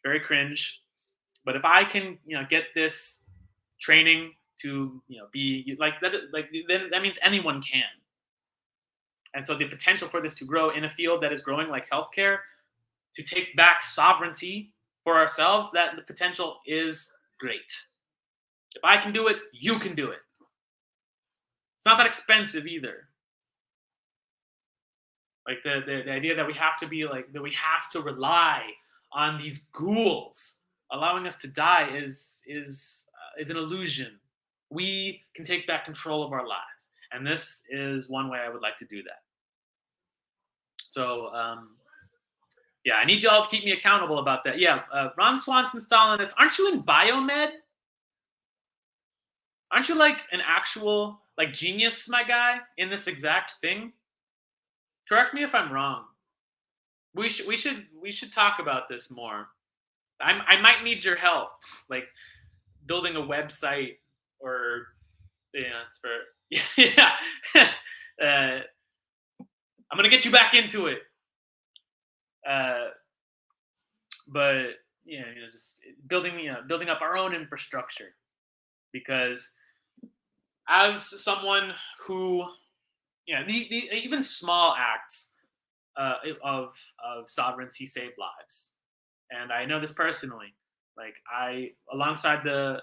very cringe. But if I can, get this training to, be like that, then that means anyone can. And so the potential for this to grow in a field that is growing like healthcare, to take back sovereignty for ourselves, that the potential is great. If I can do it, you can do it. It's not that expensive either. Like the idea that we have to be like, that we have to rely on these ghouls allowing us to die is an illusion. We can take back control of our lives, and this is one way I would like to do that. So I need y'all to keep me accountable about that. Ron Swanson Stalinist, aren't you in biomed? Aren't you like an actual like genius, my guy, in this exact thing? Correct me if I'm wrong. We should talk about this more. I might need your help, like building a website, or it's for I'm gonna get you back into it. But just building up our own infrastructure, because as someone who, even small acts of sovereignty save lives, and I know this personally. Like alongside the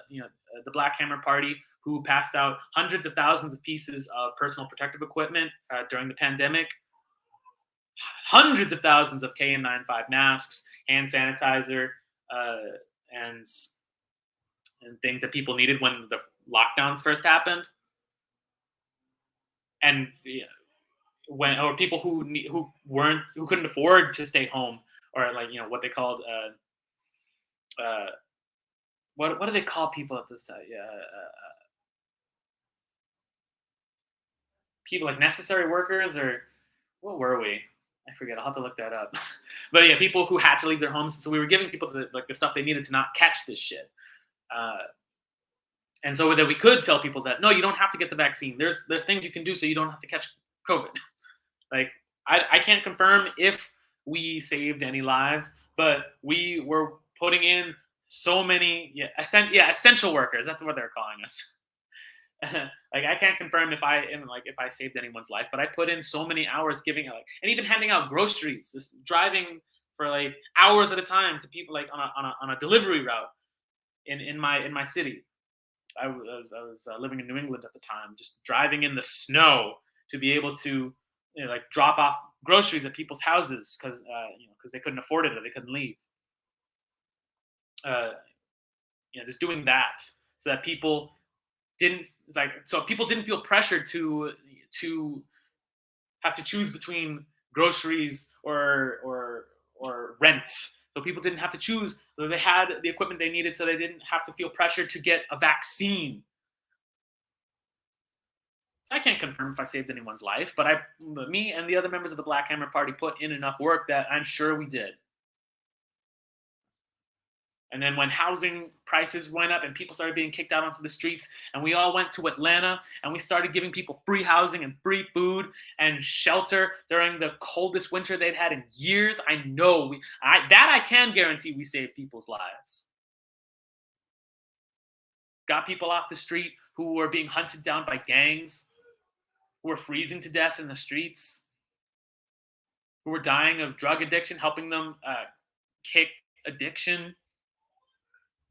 Black Hammer Party, who passed out hundreds of thousands of pieces of personal protective equipment during the pandemic, hundreds of thousands of KN95 masks, hand sanitizer, uh, and things that people needed when the lockdowns first happened, and when or people who couldn't afford to stay home, or like what they called what do they call people at this time? Yeah, people like necessary workers, or what were we? I forget. I'll have to look that up. But yeah, people who had to leave their homes, so we were giving people the stuff they needed to not catch this shit. Uh, and so that we could tell people that no, you don't have to get the vaccine. There's things you can do so you don't have to catch COVID. Like I can't confirm if we saved any lives, but we were putting in so many essential workers. That's what they're calling us. Like I can't confirm if I saved anyone's life, but I put in so many hours giving and even handing out groceries, just driving for like hours at a time to people like on a delivery route in my city. I was living in New England at the time, just driving in the snow to be able to like drop off groceries at people's houses because they couldn't afford it or they couldn't leave. Uh, just doing that so that people didn't feel pressured to have to choose between groceries or rents. So people didn't have to choose. So they had the equipment they needed, so they didn't have to feel pressured to get a vaccine. I can't confirm if I saved anyone's life, but me and the other members of the Black Hammer Party put in enough work that I'm sure we did. And then when housing prices went up and people started being kicked out onto the streets, and we all went to Atlanta and we started giving people free housing and free food and shelter during the coldest winter they'd had in years, I know I can guarantee we saved people's lives. Got people off the street who were being hunted down by gangs, who were freezing to death in the streets, who were dying of drug addiction, helping them kick addiction,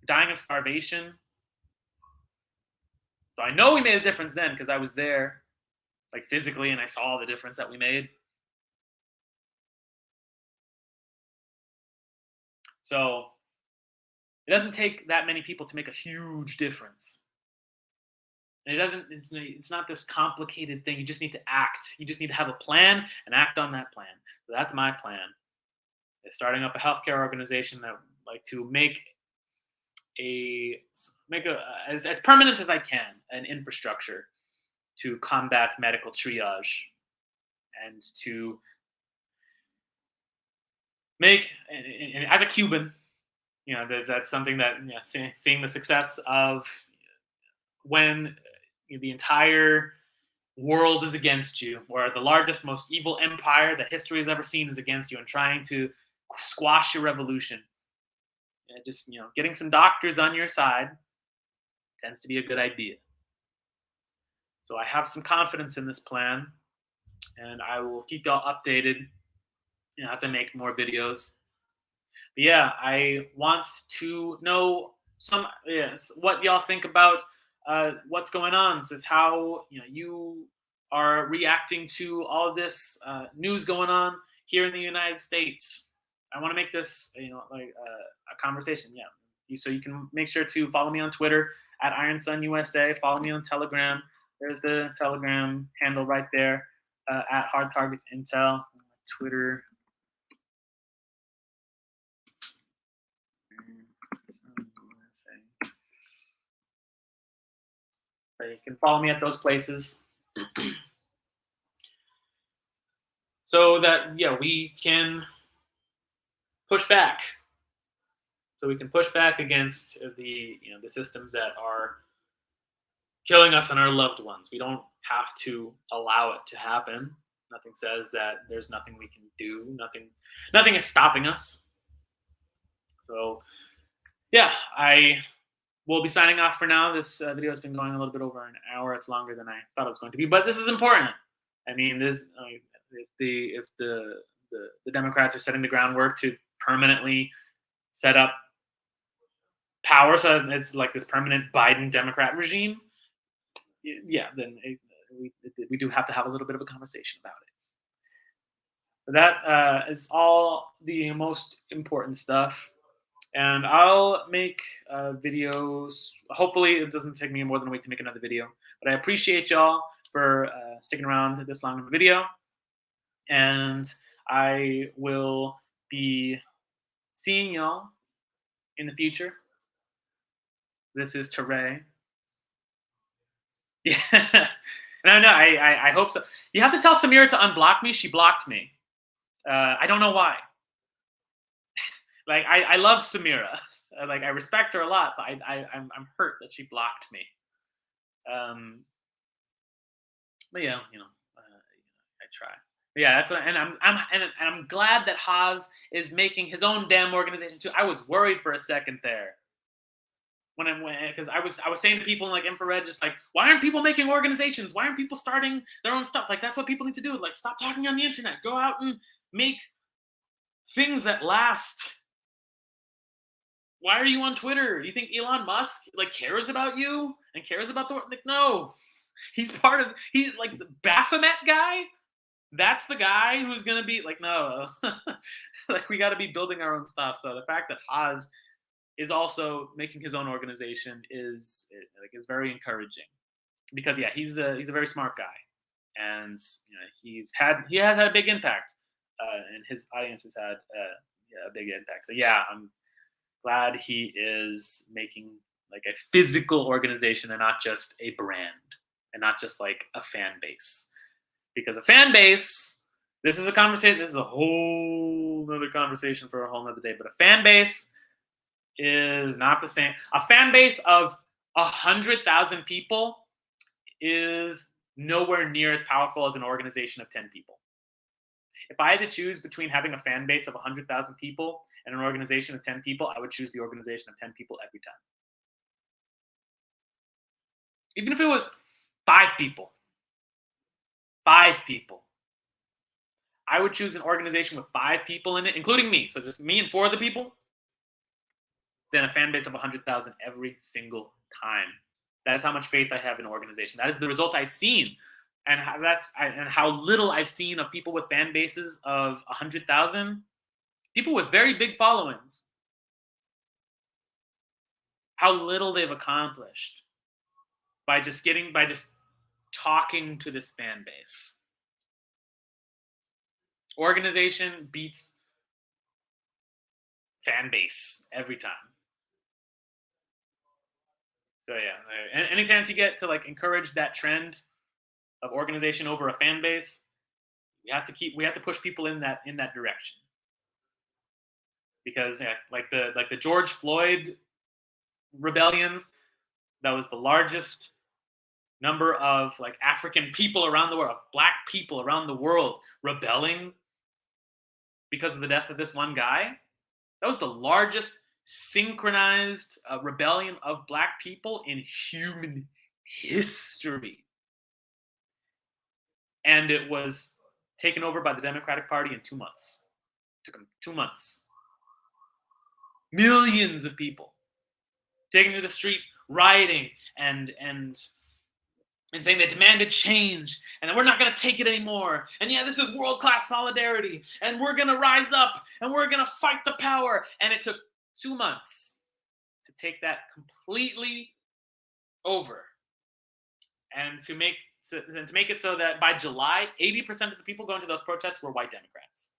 dying of starvation. So I know we made a difference then because I was there, like physically, and I saw the difference that we made. So it doesn't take that many people to make a huge difference. And it's not this complicated thing. You just need to act. You just need to have a plan and act on that plan. So that's my plan. Is starting up a healthcare organization that like to make as permanent as I can an infrastructure to combat medical triage and to make and as a Cuban, that's something that seeing the success of when the entire world is against you, or the largest, most evil empire that history has ever seen is against you and trying to squash your revolution. And just getting some doctors on your side tends to be a good idea. So I have some confidence in this plan, and I will keep y'all updated as I make more videos. But yeah, I want to know what y'all think about what's going on. So how you are reacting to all of this news going on here in the United States. I want to make this a conversation. Yeah, so you can make sure to follow me on Twitter at IronSunUSA. Follow me on Telegram. There's the Telegram handle right there at Hard Targets Intel. Twitter. You can follow me at those places. So that we can push back. So we can push back against the systems that are killing us and our loved ones. We don't have to allow it to happen. Nothing says that there's nothing we can do. Nothing is stopping us. So yeah, I we'll be signing off for now. This video has been going a little bit over an hour. It's longer than I thought it was going to be, but this is important. I mean, if the Democrats are setting the groundwork to permanently set up power, so it's like this permanent Biden Democrat regime, yeah, then we do have to have a little bit of a conversation about it. But that is all the most important stuff. And I'll make videos. Hopefully, it doesn't take me more than a week to make another video. But I appreciate y'all for sticking around this long of a video. And I will be seeing y'all in the future. This is Teray. Yeah. No, I hope so. You have to tell Samira to unblock me. She blocked me. I don't know why. Like, I love Samira. Like, I respect her a lot, but I'm hurt that she blocked me. But yeah, I try. But yeah, and I'm glad that Haas is making his own damn organization too. I was worried for a second there because I was saying to people in like infrared, just like, why aren't people making organizations? Why aren't people starting their own stuff? Like, that's what people need to do. Like, stop talking on the internet. Go out and make things that last. Why are you on Twitter? Do you think Elon Musk like cares about you and cares about the like? No, he's like the Baphomet guy. That's the guy who's gonna be like, no, like we got to be building our own stuff. So the fact that Haas is also making his own organization is very encouraging, because yeah, he's a very smart guy, and he has had a big impact, and his audience has had a big impact. So yeah, I'm glad he is making like a physical organization and not just a brand and not just like a fan base. Because a fan base, this is a conversation, this is a whole other conversation for a whole other day, but a fan base is not the same. A fan base of 100,000 people is nowhere near as powerful as an organization of 10 people. If I had to choose between having a fan base of 100,000 people and an organization of 10 people, I would choose the organization of 10 people every time. Even if it was 5 people. 5 people. I would choose an organization with 5 people in it, including me. So just me and 4 other people. Than a fan base of 100,000 every single time. That is how much faith I have in an organization. That is the results I've seen. And how little I've seen of people with fan bases of 100,000. People with very big followings. How little they've accomplished by just talking to this fan base. Organization beats fan base every time. So yeah, any chance you get to like encourage that trend of organization over a fan base, we have to push people in that direction. Because yeah, like the George Floyd rebellions, that was the largest number of like African people around the world, black people around the world rebelling because of the death of this one guy. That was the largest synchronized rebellion of black people in human history. And it was taken over by the Democratic Party in 2 months. It took them 2 months. Millions of people taking to the street, rioting, and saying they demanded change, and we're not going to take it anymore. And yeah, this is world-class solidarity, and we're going to rise up, and we're going to fight the power. And it took 2 months to take that completely over, and to make it so that by July, 80% of the people going to those protests were white Democrats.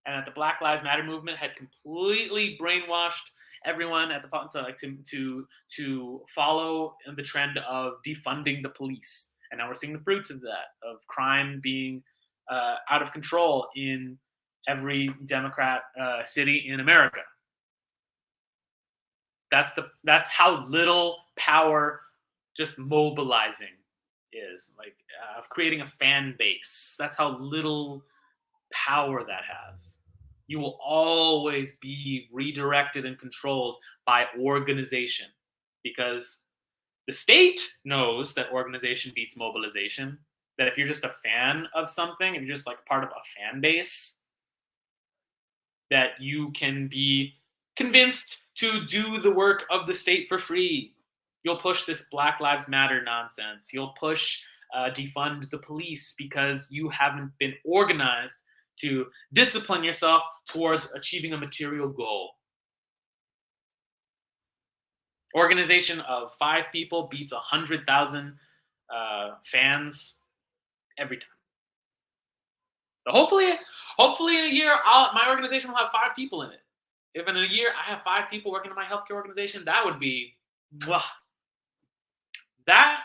And that the Black Lives Matter movement had completely brainwashed everyone at the to follow the trend of defunding the police. And now we're seeing the fruits of that, of crime being out of control in every Democrat city in America. That's how little power just mobilizing is, like of creating a fan base. That's how little power that has. You will always be redirected and controlled by organization, because the state knows that organization beats mobilization. That if you're just a fan of something, if you're just like part of a fan base, that you can be convinced to do the work of the state for free. You'll push this Black Lives Matter nonsense. You'll push defund the police because you haven't been organized to discipline yourself towards achieving a material goal. Organization of 5 people beats 100,000 fans every time. So hopefully in a year, my organization will have 5 people in it. If in a year I have 5 people working in my healthcare organization, that would be, that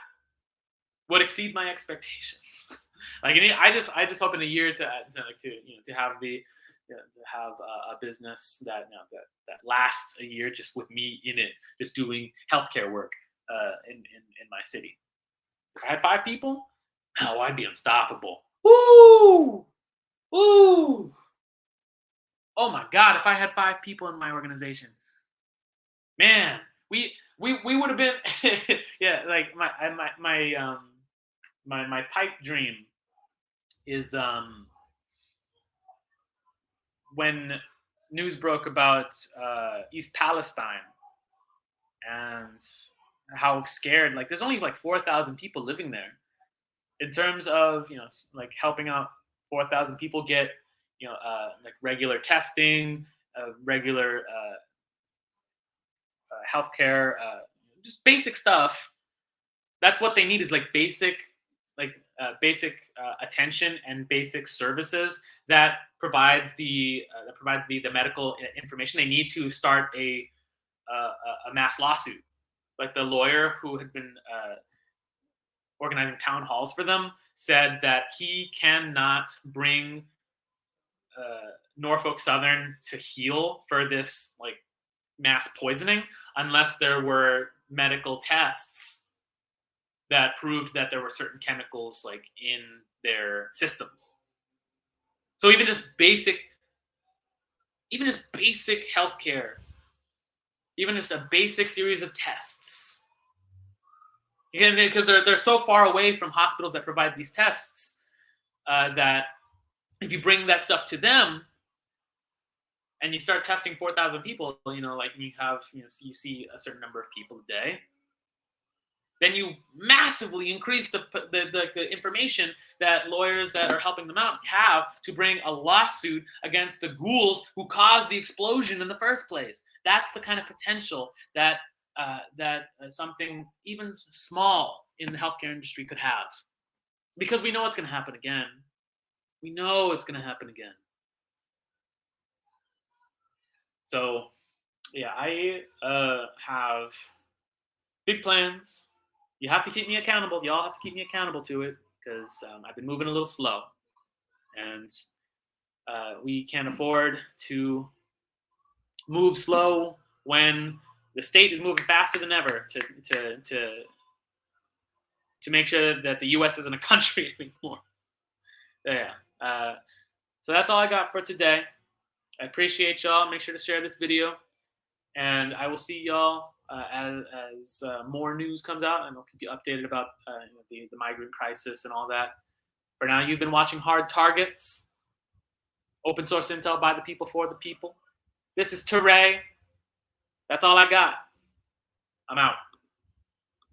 would exceed my expectations. Like, I just hope in a year to have a business that that lasts a year just with me in it, just doing healthcare work in my city. If I had 5 people, oh, I'd be unstoppable. Woo! Woo! Oh my God! If I had 5 people in my organization, man, we would have been yeah. Like my pipe dream is when news broke about East Palestine and how scared. Like, there's only like 4,000 people living there. In terms of like helping out 4,000 people get like regular testing, regular healthcare, just basic stuff. That's what they need, is like basic attention and basic services that provides the medical information they need to start a mass lawsuit. Like, the lawyer who had been organizing town halls for them said that he cannot bring Norfolk Southern to heel for this like mass poisoning unless there were medical tests that proved that there were certain chemicals like in their systems. So even just basic healthcare, even just a basic series of tests, again, because they're so far away from hospitals that provide these tests, that if you bring that stuff to them and you start testing 4,000 people, like you have, you see a certain number of people a day, then you massively increase the information that lawyers that are helping them out have to bring a lawsuit against the ghouls who caused the explosion in the first place. That's the kind of potential that something even small in the healthcare industry could have, because we know it's going to happen again. We know it's going to happen again. So, yeah, I have big plans. You have to keep me accountable. Y'all have to keep me accountable to it, because I've been moving a little slow, and we can't afford to move slow when the state is moving faster than ever to make sure that the U.S. isn't a country anymore. Yeah. So that's all I got for today. I appreciate y'all. Make sure to share this video, and I will see y'all as more news comes out, and I'll keep you updated about the migrant crisis and all that. For now, you've been watching Hard Targets, open source intel by the people for the people. This is Teray. That's all I got. I'm out.